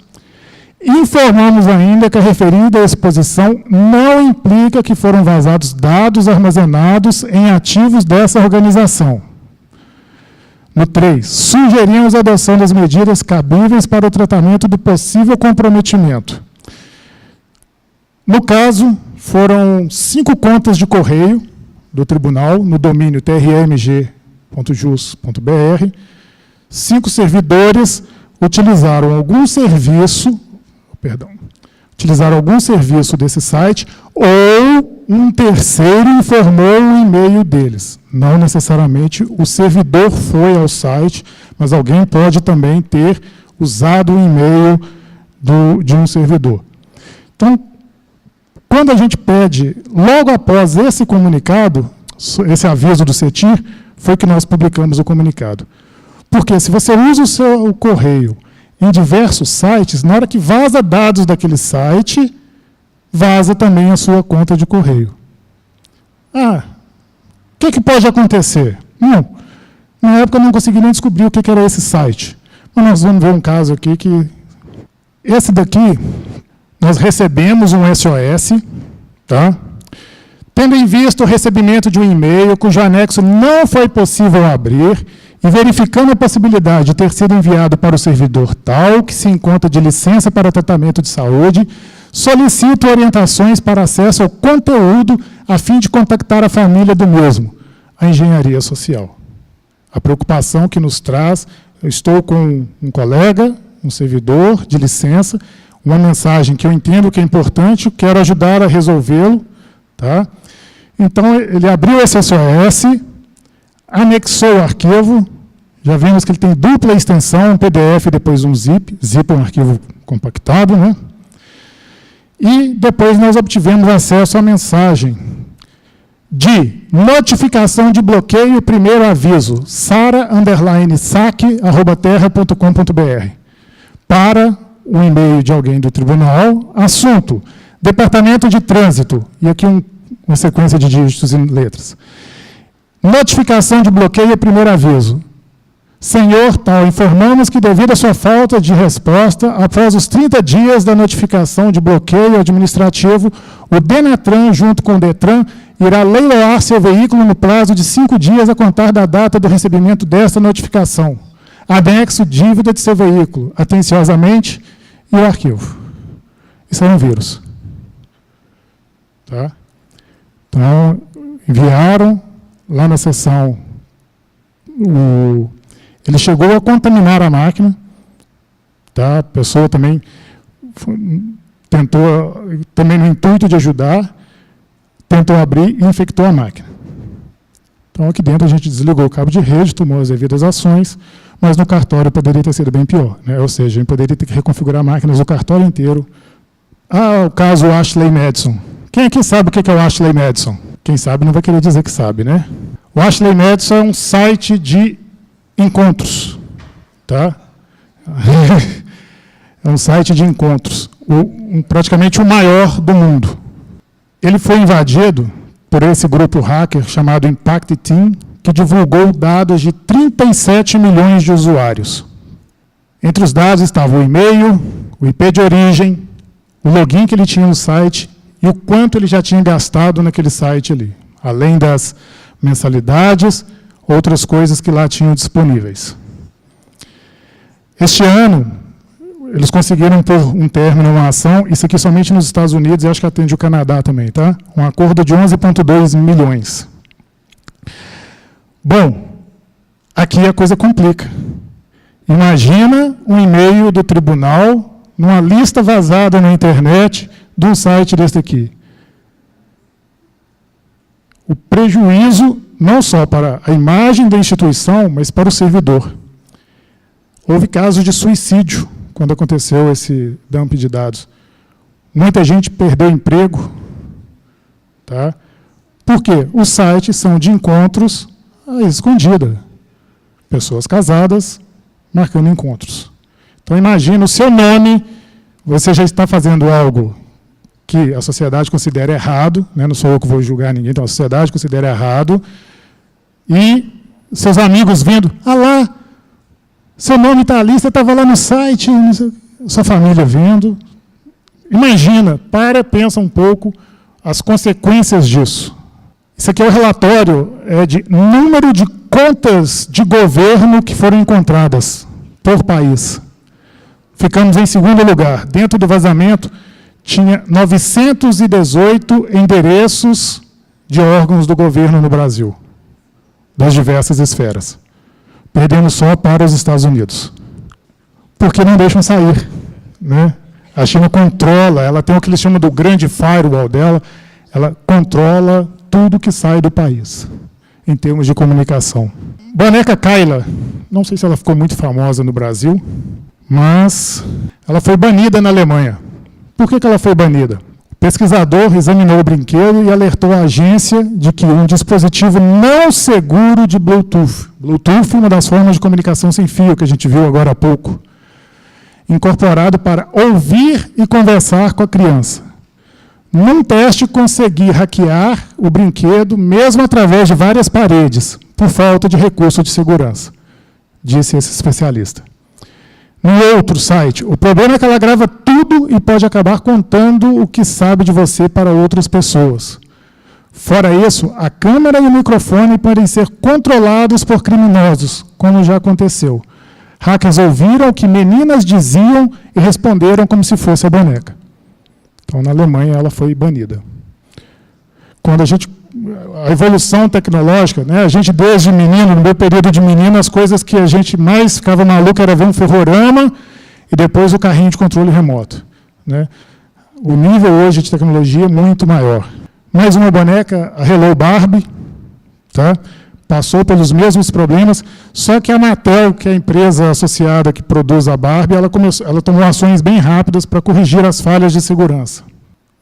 Informamos ainda que a referida exposição não implica que foram vazados dados armazenados em ativos dessa organização. No 3, sugerimos a adoção das medidas cabíveis para o tratamento do possível comprometimento. No caso, foram 5 contas de correio do tribunal, no domínio trmg.jus.br. 5 servidores utilizaram algum serviço desse site, ou um terceiro informou o e-mail deles. Não necessariamente o servidor foi ao site, mas alguém pode também ter usado o e-mail de um servidor. Então, quando a gente pede, logo após esse comunicado, esse aviso do CETIR, foi que nós publicamos o comunicado. Porque se você usa o seu correio em diversos sites, na hora que vaza dados daquele site, vaza também a sua conta de correio. O que pode acontecer? Na época eu não consegui nem descobrir o que era esse site. Mas nós vamos ver um caso aqui que... Esse daqui, nós recebemos um SOS, tá? Tendo em vista o recebimento de um e-mail cujo anexo não foi possível abrir, e verificando a possibilidade de ter sido enviado para o servidor tal, que se encontra de licença para tratamento de saúde, solicito orientações para acesso ao conteúdo a fim de contactar a família do mesmo, a engenharia social. A preocupação que nos traz, eu estou com um colega, um servidor de licença, uma mensagem que eu entendo que é importante, quero ajudar a resolvê-lo. Tá? Então, ele abriu esse SOS, anexou o arquivo, já vimos que ele tem dupla extensão, um PDF e depois um zip. Zip é um arquivo compactado, né? E depois nós obtivemos acesso à mensagem de notificação de bloqueio, primeiro aviso, sara_sac@terra.com.br, para o e-mail de alguém do tribunal, assunto, Departamento de Trânsito, e aqui uma sequência de dígitos e letras. Notificação de bloqueio, primeiro aviso. Senhor tal, informamos que devido à sua falta de resposta, após os 30 dias da notificação de bloqueio administrativo, o Denatran, junto com o Detran, irá leiloar seu veículo no prazo de 5 dias a contar da data do recebimento desta notificação. Anexo dívida de seu veículo, atenciosamente, e o arquivo. Isso é um vírus. Tá? Então, enviaram lá na seção ele chegou a contaminar a máquina, tá? A pessoa também tentou, também no intuito de ajudar, tentou abrir e infectou a máquina. Então, aqui dentro a gente desligou o cabo de rede, tomou as devidas ações, mas no cartório poderia ter sido bem pior, né? Ou seja, a gente poderia ter que reconfigurar máquinas do cartório inteiro. O caso Ashley Madison. Quem aqui sabe o que é o Ashley Madison? Quem sabe não vai querer dizer que sabe, né? O Ashley Madison é um site de encontros, tá? É um site de encontros, praticamente o maior do mundo. Ele foi invadido por esse grupo hacker chamado Impact Team, que divulgou dados de 37 milhões de usuários. Entre os dados estavam o e-mail, o IP de origem, o login que ele tinha no site e o quanto ele já tinha gastado naquele site ali, além das mensalidades, outras coisas que lá tinham disponíveis. Este ano, eles conseguiram pôr um término a uma ação, isso aqui somente nos Estados Unidos, e acho que atende o Canadá também, tá? Um acordo de 11,2 milhões. Bom, aqui a coisa complica. Imagina um e-mail do tribunal, numa lista vazada na internet, de um site desse aqui. O prejuízo não só para a imagem da instituição, mas para o servidor. Houve casos de suicídio quando aconteceu esse dump de dados. Muita gente perdeu emprego, Tá? Por quê? Os sites são de encontros à escondida. Pessoas casadas marcando encontros. Então, imagina o seu nome, você já está fazendo algo que a sociedade considera errado, né? Não sou eu que vou julgar ninguém, então a sociedade considera errado, e seus amigos vendo, lá, seu nome está ali, você estava lá no site, sua família vendo. Imagina, pensa um pouco as consequências disso. Isso aqui é o relatório de número de contas de governo que foram encontradas por país. Ficamos em segundo lugar. Dentro do vazamento, tinha 918 endereços de órgãos do governo no Brasil, das diversas esferas. Perdemos só para os Estados Unidos. Porque não deixam sair, né? A China controla, ela tem o que eles chamam do grande firewall dela, ela controla tudo que sai do país, em termos de comunicação. Boneca Kyla, não sei se ela ficou muito famosa no Brasil, mas ela foi banida na Alemanha. Por que ela foi banida? O pesquisador examinou o brinquedo e alertou a agência de que um dispositivo não seguro de Bluetooth, Bluetooth é uma das formas de comunicação sem fio que a gente viu agora há pouco, incorporado para ouvir e conversar com a criança. Num teste, consegui hackear o brinquedo, mesmo através de várias paredes, por falta de recurso de segurança, disse esse especialista. No outro site, o problema é que ela grava tudo e pode acabar contando o que sabe de você para outras pessoas. Fora isso, a câmera e o microfone podem ser controlados por criminosos, como já aconteceu. Hackers ouviram o que meninas diziam e responderam como se fosse a boneca. Então, na Alemanha, ela foi banida. Quando a evolução tecnológica, né, a gente desde menino, no meu período de menino, as coisas que a gente mais ficava maluco era ver um ferrorama e depois o carrinho de controle remoto. Né? O nível hoje de tecnologia é muito maior. Mais uma boneca, a Hello Barbie, tá? Passou pelos mesmos problemas, só que a Mattel, que é a empresa associada que produz a Barbie, ela tomou ações bem rápidas para corrigir as falhas de segurança.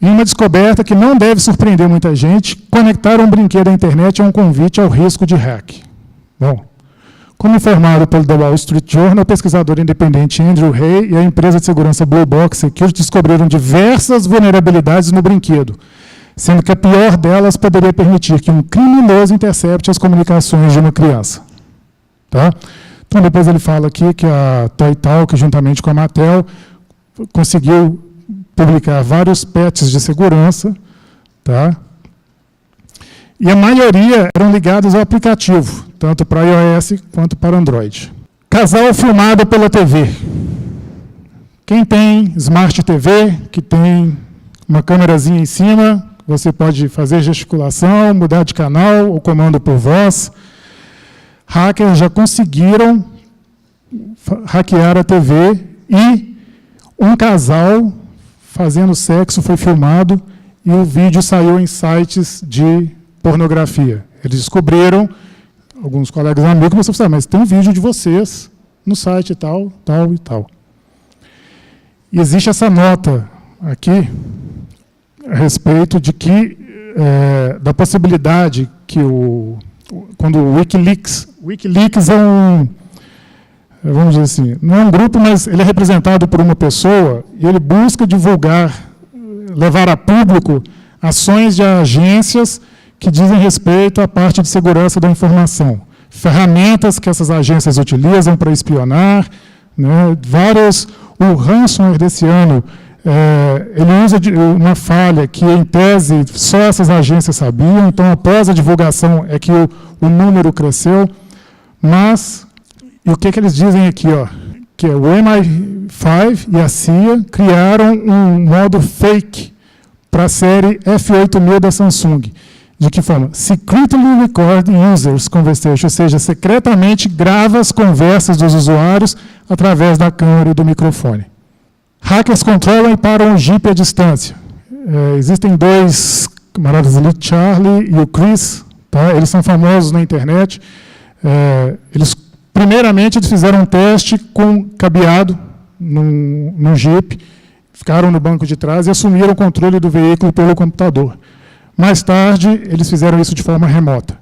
E uma descoberta que não deve surpreender muita gente, conectar um brinquedo à internet é um convite ao risco de hack. Bom, como informado pelo The Wall Street Journal, o pesquisador independente Andrew Hay e a empresa de segurança Blue Box Security descobriram diversas vulnerabilidades no brinquedo, sendo que a pior delas poderia permitir que um criminoso intercepte as comunicações de uma criança. Tá? Então, depois ele fala aqui que a Toy Talk, juntamente com a Mattel, conseguiu publicar vários patches de segurança, tá? E a maioria eram ligados ao aplicativo, tanto para iOS quanto para Android. Casal filmado pela TV. Quem tem Smart TV, que tem uma câmerazinha em cima, você pode fazer gesticulação, mudar de canal ou comando por voz. Hackers já conseguiram hackear a TV e um casal fazendo sexo foi filmado e o vídeo saiu em sites de pornografia. Eles descobriram, alguns colegas amigos começaram a falar, mas tem um vídeo de vocês no site tal, tal e tal. E existe essa nota aqui a respeito de que, da possibilidade que quando o Wikileaks é vamos dizer assim, não é um grupo, mas ele é representado por uma pessoa e ele busca divulgar, levar a público ações de agências que dizem respeito à parte de segurança da informação. Ferramentas que essas agências utilizam para espionar, né, o ransomware desse ano, ele usa uma falha que, em tese, só essas agências sabiam, então, após a divulgação, é que o número cresceu, mas, e o que eles dizem aqui, ó, que o MI5 e a CIA criaram um modo fake para a série F8000 da Samsung. De que forma? Secretly record users conversation, ou seja, secretamente grava as conversas dos usuários através da câmera e do microfone. Hackers controlam e param o Jeep à distância. Existem dois camaradas ali, Charlie e o Chris, tá? Eles são famosos na internet. Primeiramente, eles fizeram um teste com cabeado num Jeep, ficaram no banco de trás e assumiram o controle do veículo pelo computador. Mais tarde, eles fizeram isso de forma remota.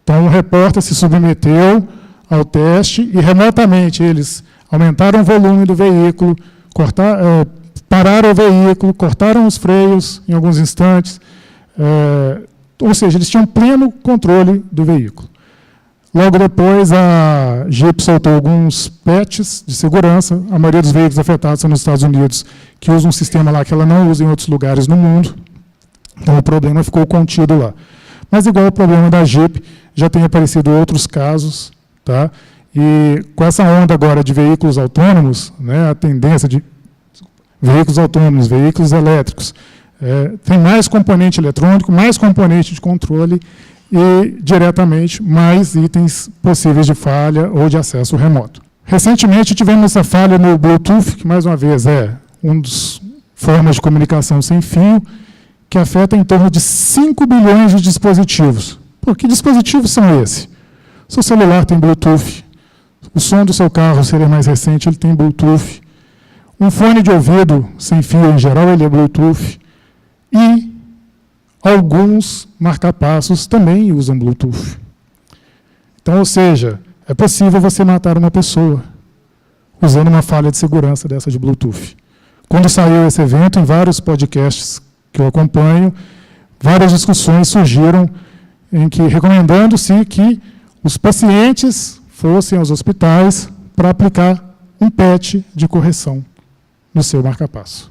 Então, o repórter se submeteu ao teste e, remotamente, eles aumentaram o volume do veículo, pararam o veículo, cortaram os freios em alguns instantes, ou seja, eles tinham pleno controle do veículo. Logo depois, a Jeep soltou alguns patches de segurança. A maioria dos veículos afetados são nos Estados Unidos, que usam um sistema lá que ela não usa em outros lugares no mundo. Então, o problema ficou contido lá. Mas, igual o problema da Jeep, já tem aparecido outros casos. Tá? E com essa onda agora de veículos autônomos, né, a tendência de veículos autônomos, veículos elétricos, tem mais componente eletrônico, mais componente de controle e, diretamente, mais itens possíveis de falha ou de acesso remoto. Recentemente, tivemos essa falha no Bluetooth, que, mais uma vez, é uma das formas de comunicação sem fio, que afeta em torno de 5 bilhões de dispositivos. Pô, que dispositivos são esses? Seu celular tem Bluetooth, o som do seu carro, se ele é mais recente, ele tem Bluetooth. Um fone de ouvido sem fio, em geral, ele é Bluetooth. E alguns marca-passos também usam Bluetooth. Então, ou seja, é possível você matar uma pessoa usando uma falha de segurança dessa de Bluetooth. Quando saiu esse evento, em vários podcasts que eu acompanho, várias discussões surgiram em que recomendando-se que os pacientes fossem aos hospitais para aplicar um patch de correção no seu marca-passo.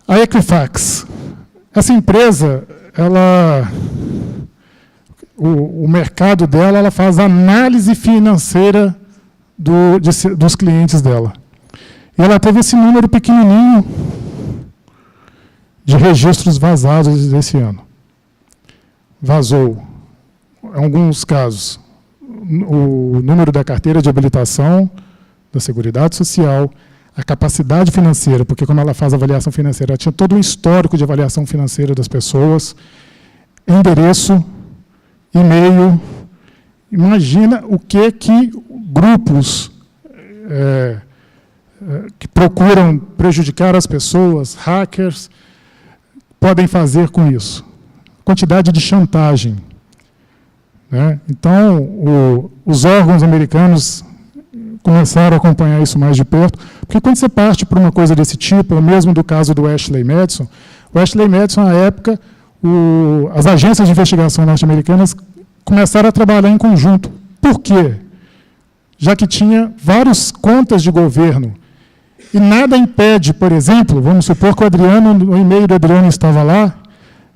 A Equifax, essa empresa, o mercado dela, ela faz análise financeira dos clientes dela. E ela teve esse número pequenininho de registros vazados esse ano. Vazou, em alguns casos, o número da carteira de habilitação da Seguridade Social, a capacidade financeira, porque quando ela faz avaliação financeira, ela tinha todo um histórico de avaliação financeira das pessoas, endereço, e-mail. Imagina o que grupos que procuram prejudicar as pessoas, hackers, podem fazer com isso. Quantidade de chantagem. Né? Então, os órgãos americanos começaram a acompanhar isso mais de perto, porque quando você parte para uma coisa desse tipo, ou mesmo do caso do Ashley Madison, o Ashley Madison, na época, as agências de investigação norte-americanas começaram a trabalhar em conjunto. Por quê? Já que tinha várias contas de governo, e nada impede, por exemplo, vamos supor que o e-mail do Adriano estava lá,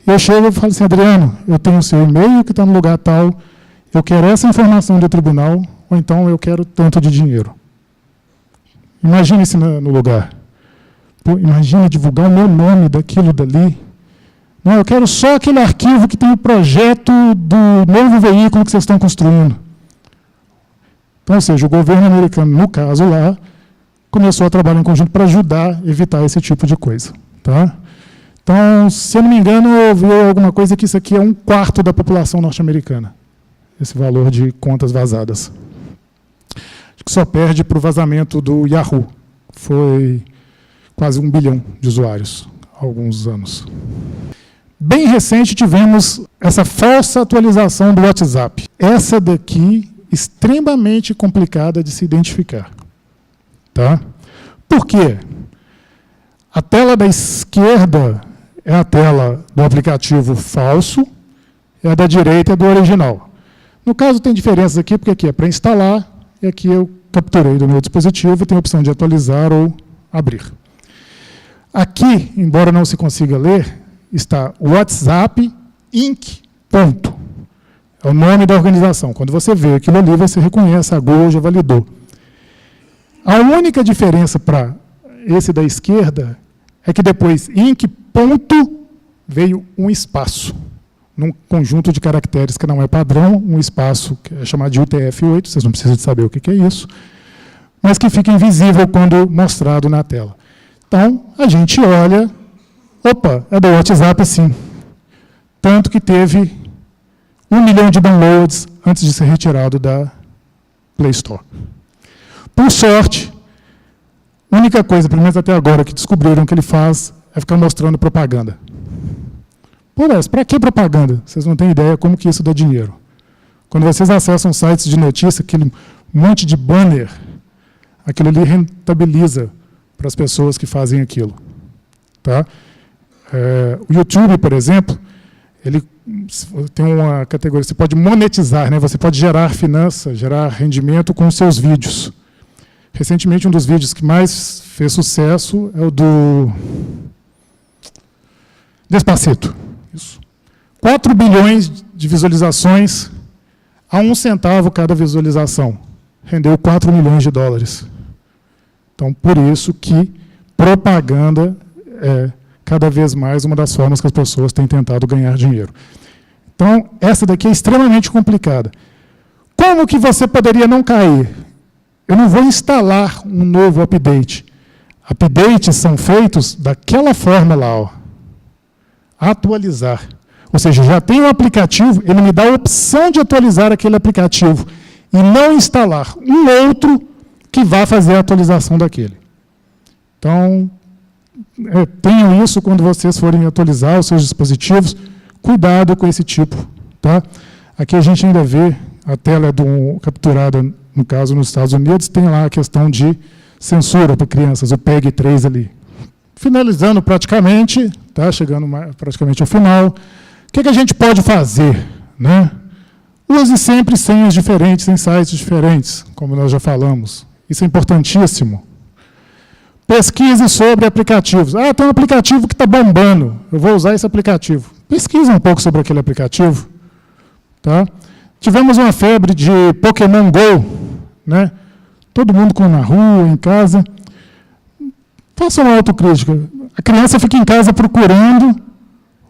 e eu chego e falo assim, Adriano, eu tenho o seu e-mail que está no lugar tal, eu quero essa informação do tribunal, ou então eu quero tanto de dinheiro. Imagine-se no lugar. Pô, imagine divulgar o meu nome daquilo dali. Não, eu quero só aquele arquivo que tem o projeto do novo veículo que vocês estão construindo. Então, ou seja, o governo americano, no caso lá, começou a trabalhar em conjunto para ajudar a evitar esse tipo de coisa. Tá? Então, se eu não me engano, eu vi alguma coisa que isso aqui é 1/4 da população norte-americana. Esse valor de contas vazadas. Acho que só perde para o vazamento do Yahoo. Foi quase 1 bilhão de usuários há alguns anos. Bem recente tivemos essa falsa atualização do WhatsApp. Essa daqui, extremamente complicada de se identificar. Tá? Por quê? A tela da esquerda é a tela do aplicativo falso, e a da direita é do original. No caso, tem diferenças aqui, porque aqui é para instalar, e aqui eu capturei do meu dispositivo, tem a opção de atualizar ou abrir. Aqui, embora não se consiga ler, está WhatsApp Inc. Ponto. É o nome da organização. Quando você vê aquilo ali, você reconhece, a Google já validou. A única diferença para esse da esquerda é que depois Inc. Ponto veio um espaço. Num conjunto de caracteres que não é padrão, um espaço que é chamado de UTF-8, vocês não precisam de saber o que é isso, mas que fica invisível quando mostrado na tela. Então, a gente olha, opa, é do WhatsApp sim. Tanto que teve 1 milhão de downloads antes de ser retirado da Play Store. Por sorte, a única coisa, pelo menos até agora, que descobriram que ele faz é ficar mostrando propaganda. Pô, mas para que propaganda? Vocês não têm ideia como que isso dá dinheiro. Quando vocês acessam sites de notícia, aquele monte de banner, aquilo ali rentabiliza para as pessoas que fazem aquilo. Tá? O YouTube, por exemplo, ele tem uma categoria, você pode monetizar, né? Você pode gerar finança, gerar rendimento com os seus vídeos. Recentemente, um dos vídeos que mais fez sucesso é o do Despacito. Isso. 4 bilhões de visualizações a 1 centavo cada visualização. Rendeu 4 milhões de dólares. Então, por isso que propaganda é cada vez mais uma das formas que as pessoas têm tentado ganhar dinheiro. Então, essa daqui é extremamente complicada. Como que você poderia não cair? Eu não vou instalar um novo update. Updates são feitos daquela forma lá, ó. Atualizar. Ou seja, já tem um aplicativo, ele me dá a opção de atualizar aquele aplicativo e não instalar um outro que vá fazer a atualização daquele. Então, tenham isso quando vocês forem atualizar os seus dispositivos, cuidado com esse tipo. Tá? Aqui a gente ainda vê, a tela é capturada, no caso, nos Estados Unidos, tem lá a questão de censura para crianças, o PEG 3 ali. Finalizando praticamente, tá? Chegando praticamente ao final, o que a gente pode fazer? Né? Use sempre senhas diferentes em sites diferentes, como nós já falamos. Isso é importantíssimo. Pesquise sobre aplicativos. Ah, tem um aplicativo que está bombando, eu vou usar esse aplicativo. Pesquise um pouco sobre aquele aplicativo. Tá? Tivemos uma febre de Pokémon Go, né? Todo mundo na rua, em casa. Faça uma autocrítica. A criança fica em casa procurando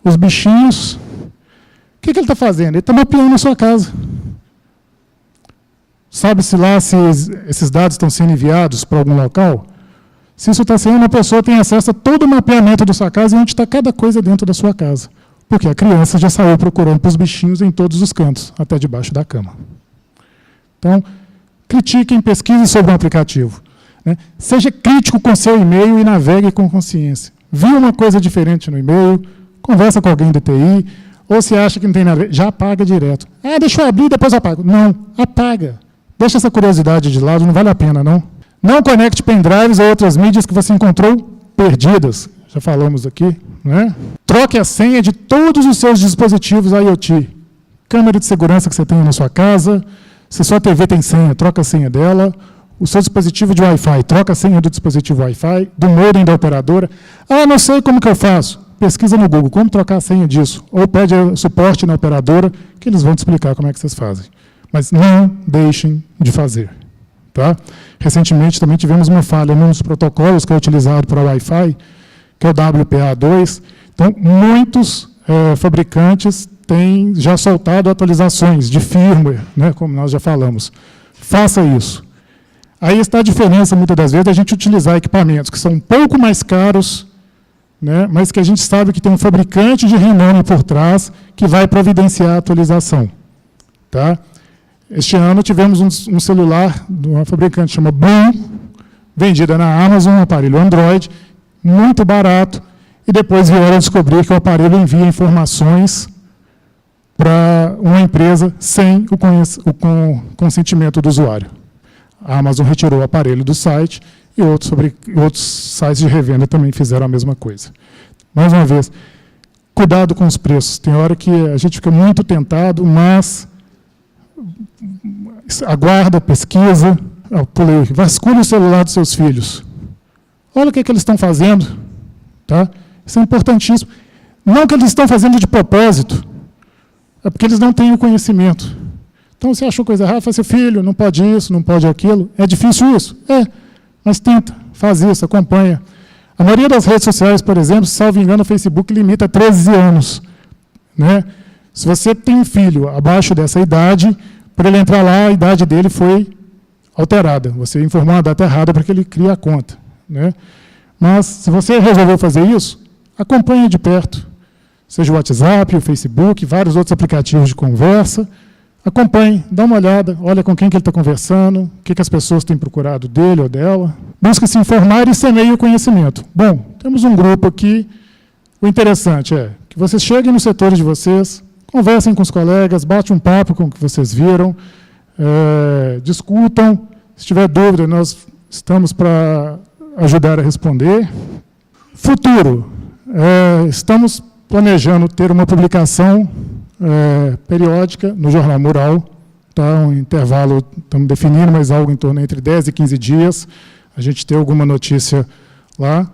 os bichinhos. O que ele está fazendo? Ele está mapeando a sua casa. Sabe-se lá se esses dados estão sendo enviados para algum local? Se isso está sendo, a pessoa tem acesso a todo o mapeamento da sua casa e onde está cada coisa dentro da sua casa. Porque a criança já saiu procurando para os bichinhos em todos os cantos, até debaixo da cama. Então, critiquem, pesquisem sobre um aplicativo. Né? Seja crítico com seu e-mail e navegue com consciência. Viu uma coisa diferente no e-mail, conversa com alguém do TI, ou se acha que não tem nada a ver, já apaga direto. Deixa eu abrir e depois apago. Não, apaga. Deixa essa curiosidade de lado, não vale a pena, não. Não conecte pendrives a outras mídias que você encontrou perdidas. Já falamos aqui. Né? Troque a senha de todos os seus dispositivos IoT. Câmera de segurança que você tem na sua casa. Se sua TV tem senha, troca a senha dela. O seu dispositivo de Wi-Fi, troca a senha do dispositivo Wi-Fi, do modem da operadora. Não sei como que eu faço. Pesquisa no Google como trocar a senha disso. Ou pede suporte na operadora, que eles vão te explicar como é que vocês fazem. Mas não deixem de fazer. Tá? Recentemente também tivemos uma falha num dos protocolos que é utilizado para o Wi-Fi, que é o WPA2. Então, muitos fabricantes têm já soltado atualizações de firmware, né, como nós já falamos. Faça isso. Aí está a diferença, muitas das vezes, da gente utilizar equipamentos que são um pouco mais caros, né, mas que a gente sabe que tem um fabricante de renome por trás que vai providenciar a atualização. Tá? Este ano tivemos um celular de uma fabricante chamada Blue, vendida na Amazon, um aparelho Android, muito barato, e depois vieram a descobrir que o aparelho envia informações para uma empresa sem o consentimento do usuário. A Amazon retirou o aparelho do site e outros sites de revenda também fizeram a mesma coisa. Mais uma vez, cuidado com os preços. Tem hora que a gente fica muito tentado, mas aguarda, pesquisa, vasculhe o celular dos seus filhos. Olha o que eles estão fazendo. Tá? Isso é importantíssimo. Não que eles estão fazendo de propósito, é porque eles não têm o conhecimento. Então, você achou coisa errada, fala assim, filho, não pode isso, não pode aquilo. É difícil isso? Mas tenta, faz isso, acompanha. A maioria das redes sociais, por exemplo, salvo engano, o Facebook limita a 13 anos. Né? Se você tem um filho abaixo dessa idade, para ele entrar lá, a idade dele foi alterada. Você informou a data errada para que ele crie a conta. Né? Mas, se você resolveu fazer isso, acompanhe de perto. Seja o WhatsApp, o Facebook, vários outros aplicativos de conversa. Acompanhe, dá uma olhada, olha com quem que ele está conversando, o que as pessoas têm procurado dele ou dela. Busque se informar e semeie o conhecimento. Bom, temos um grupo aqui. O interessante é que que vocês cheguem nos setores de vocês, conversem com os colegas, bate um papo com o que vocês viram, discutam. Se tiver dúvida, nós estamos para ajudar a responder. Futuro. Estamos planejando ter uma publicação periódica no Jornal Mural. Tá? Um intervalo, estamos definindo, mas algo em torno entre 10 e 15 dias. A gente ter alguma notícia lá.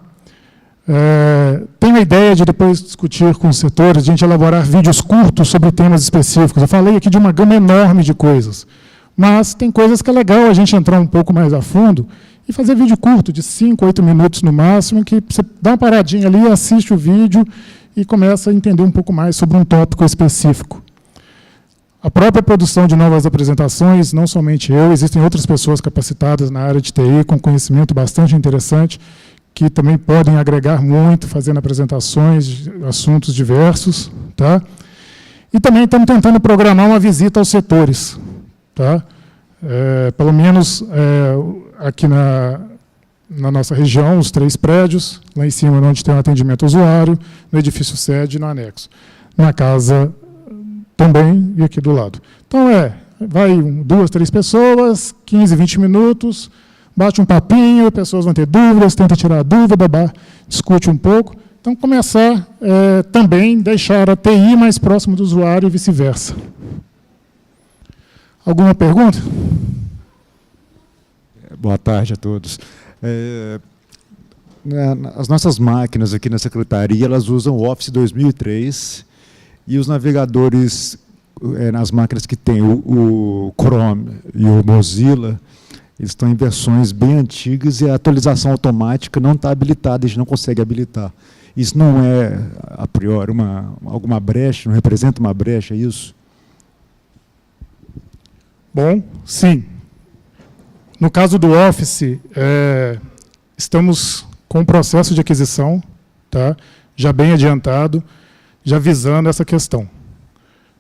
Tenho a ideia de depois discutir com os setores, de a gente elaborar vídeos curtos sobre temas específicos. Eu falei aqui de uma gama enorme de coisas, mas tem coisas que é legal a gente entrar um pouco mais a fundo e fazer vídeo curto, de 5, 8 minutos no máximo, que você dá uma paradinha ali, assiste o vídeo e começa a entender um pouco mais sobre um tópico específico. A própria produção de novas apresentações, não somente eu, existem outras pessoas capacitadas na área de TI, com conhecimento bastante interessante, que também podem agregar muito, fazendo apresentações de assuntos diversos. Tá? E também estamos tentando programar uma visita aos setores. Tá? Pelo menos aqui na nossa região, os 3 prédios, lá em cima onde tem um atendimento ao usuário, no edifício sede e no anexo. Na casa também e aqui do lado. Então, vai 2, 3 pessoas, 15, 20 minutos, bate um papinho, pessoas vão ter dúvidas, tenta tirar a dúvida, discute um pouco. Então, começar também deixar a TI mais próximo do usuário e vice-versa. Alguma pergunta? Boa tarde a todos. As nossas máquinas aqui na Secretaria, elas usam o Office 2003, e os navegadores nas máquinas que tem o Chrome e o Mozilla, eles estão em versões bem antigas e a atualização automática não está habilitada, a gente não consegue habilitar. Isso não é, a priori, alguma brecha, não representa uma brecha, é isso? Bom, sim. No caso do Office, estamos com um processo de aquisição, tá? Já bem adiantado, já visando essa questão.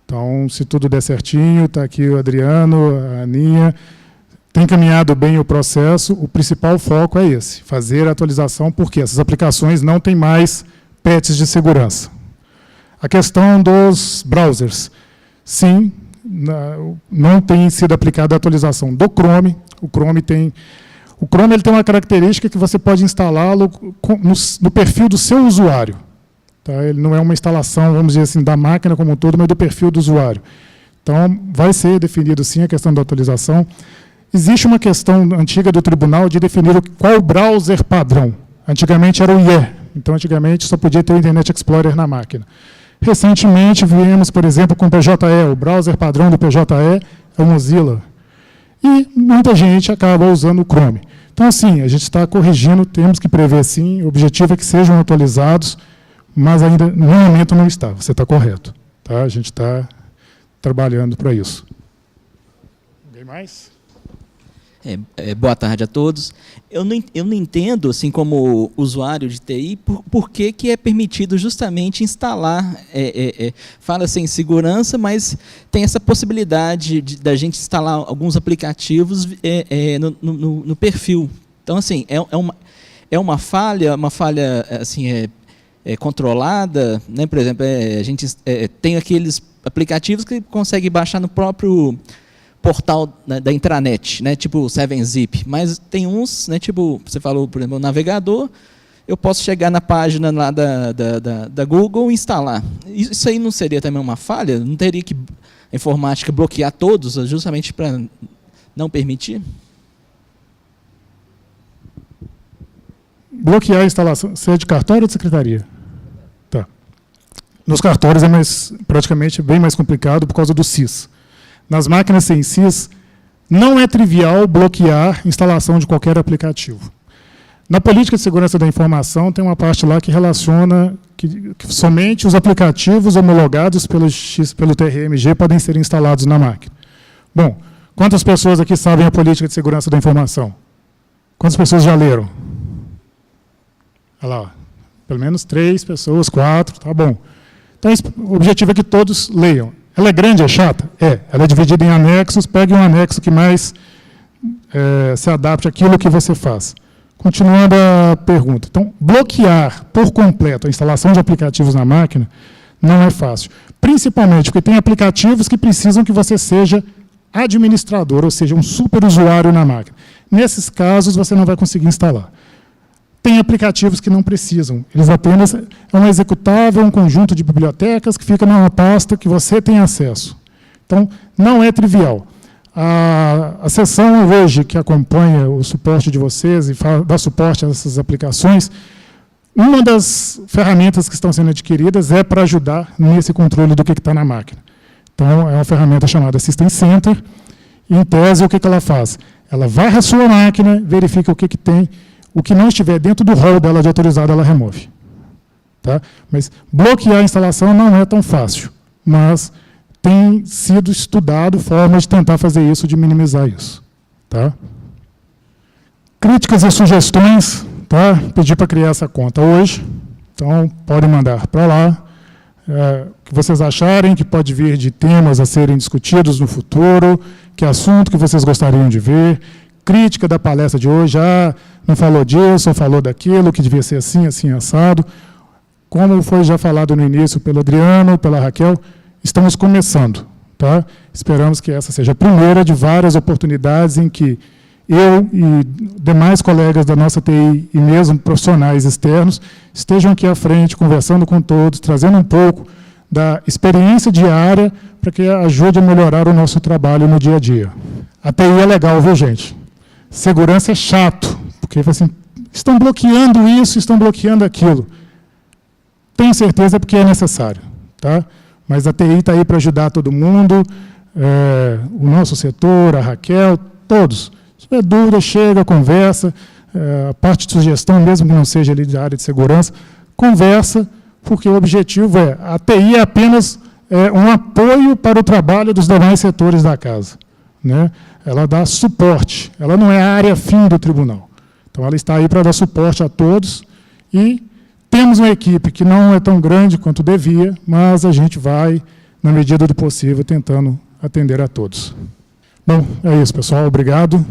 Então, se tudo der certinho, está aqui o Adriano, a Aninha, tem caminhado bem o processo, o principal foco é esse, fazer a atualização, porque essas aplicações não têm mais patches de segurança. A questão dos browsers, sim, não tem sido aplicada a atualização do Chrome. O Chrome ele tem uma característica que você pode instalá-lo no perfil do seu usuário. Tá? Ele não é uma instalação, vamos dizer assim, da máquina como um todo, mas do perfil do usuário. Então, vai ser definido, sim, a questão da atualização. Existe uma questão antiga do tribunal de definir qual browser padrão. Antigamente era o IE, então antigamente só podia ter o Internet Explorer na máquina. Recentemente viemos, por exemplo, com o PJE, o browser padrão do PJE é o Mozilla. E muita gente acaba usando o Chrome. Então, assim, a gente está corrigindo, temos que prever, sim, o objetivo é que sejam atualizados, mas ainda, no momento, não está, você está correto. Tá? A gente está trabalhando para isso. Alguém mais? Boa tarde a todos. Eu não entendo, assim, como usuário de TI, por que é permitido justamente instalar, fala-se em segurança, mas tem essa possibilidade da gente instalar alguns aplicativos no perfil. Então, assim, é uma falha assim, controlada, né? Por exemplo, a gente tem aqueles aplicativos que consegue baixar no próprio portal da intranet, né, tipo o 7-Zip, mas tem uns, né, tipo, você falou, por exemplo, o navegador, eu posso chegar na página lá da Google e instalar. Isso aí não seria também uma falha? Não teria que a informática bloquear todos, justamente para não permitir? Bloquear a instalação, você é de cartório ou de secretaria? Tá. Nos cartórios é praticamente bem mais complicado por causa do CIS. Nas máquinas sem CIS, não é trivial bloquear a instalação de qualquer aplicativo. Na política de segurança da informação, tem uma parte lá que relaciona que somente os aplicativos homologados pelo TRMG podem ser instalados na máquina. Bom, quantas pessoas aqui sabem a política de segurança da informação? Quantas pessoas já leram? Olha lá, pelo menos 3 pessoas, 4, tá bom. Então, o objetivo é que todos leiam. Ela é grande, é chata? Ela é dividida em anexos, pegue um anexo que mais se adapte àquilo que você faz. Continuando a pergunta. Então, bloquear por completo a instalação de aplicativos na máquina Não é fácil. Principalmente porque tem aplicativos que precisam que você seja administrador, ou seja, um superusuário na máquina. Nesses casos, você não vai conseguir instalar. Tem aplicativos que não precisam. Eles apenas é um executável, um conjunto de bibliotecas que fica numa pasta que você tem acesso. Então, não é trivial. A seção hoje que acompanha o suporte de vocês e dá suporte a essas aplicações, uma das ferramentas que estão sendo adquiridas é para ajudar nesse controle do que está na máquina. Então, é uma ferramenta chamada System Center. E, em tese, o que ela faz? Ela varre a sua máquina, verifica o que tem, o que não estiver dentro do rol dela de autorizado, ela remove. Tá? Mas bloquear a instalação não é tão fácil, mas tem sido estudado formas de tentar fazer isso, de minimizar isso. Tá? Críticas e sugestões, tá? Pedi para criar essa conta hoje, então podem mandar para lá. O que vocês acharem que pode vir de temas a serem discutidos no futuro, que assunto que vocês gostariam de ver, crítica da palestra de hoje, não falou disso, ou falou daquilo, que devia ser assim, assim, assado. Como foi já falado no início pelo Adriano, pela Raquel, estamos começando. Tá? Esperamos que essa seja a primeira de várias oportunidades em que eu e demais colegas da nossa TI e mesmo profissionais externos estejam aqui à frente, conversando com todos, trazendo um pouco da experiência diária para que ajude a melhorar o nosso trabalho no dia a dia. A TI é legal, viu, gente? Segurança é chato, porque assim, estão bloqueando isso, estão bloqueando aquilo. Tenho certeza porque é necessário. Tá? Mas a TI está aí para ajudar todo mundo, o nosso setor, a Raquel, todos. Se tiver dúvida, chega, conversa, a parte de sugestão, mesmo que não seja ali da área de segurança, conversa, porque o objetivo a TI é apenas um apoio para o trabalho dos demais setores da casa. Né? Ela dá suporte, ela não é a área fim do tribunal. Então, ela está aí para dar suporte a todos e temos uma equipe que não é tão grande quanto devia, mas a gente vai, na medida do possível, tentando atender a todos. Bom, é isso, pessoal. Obrigado.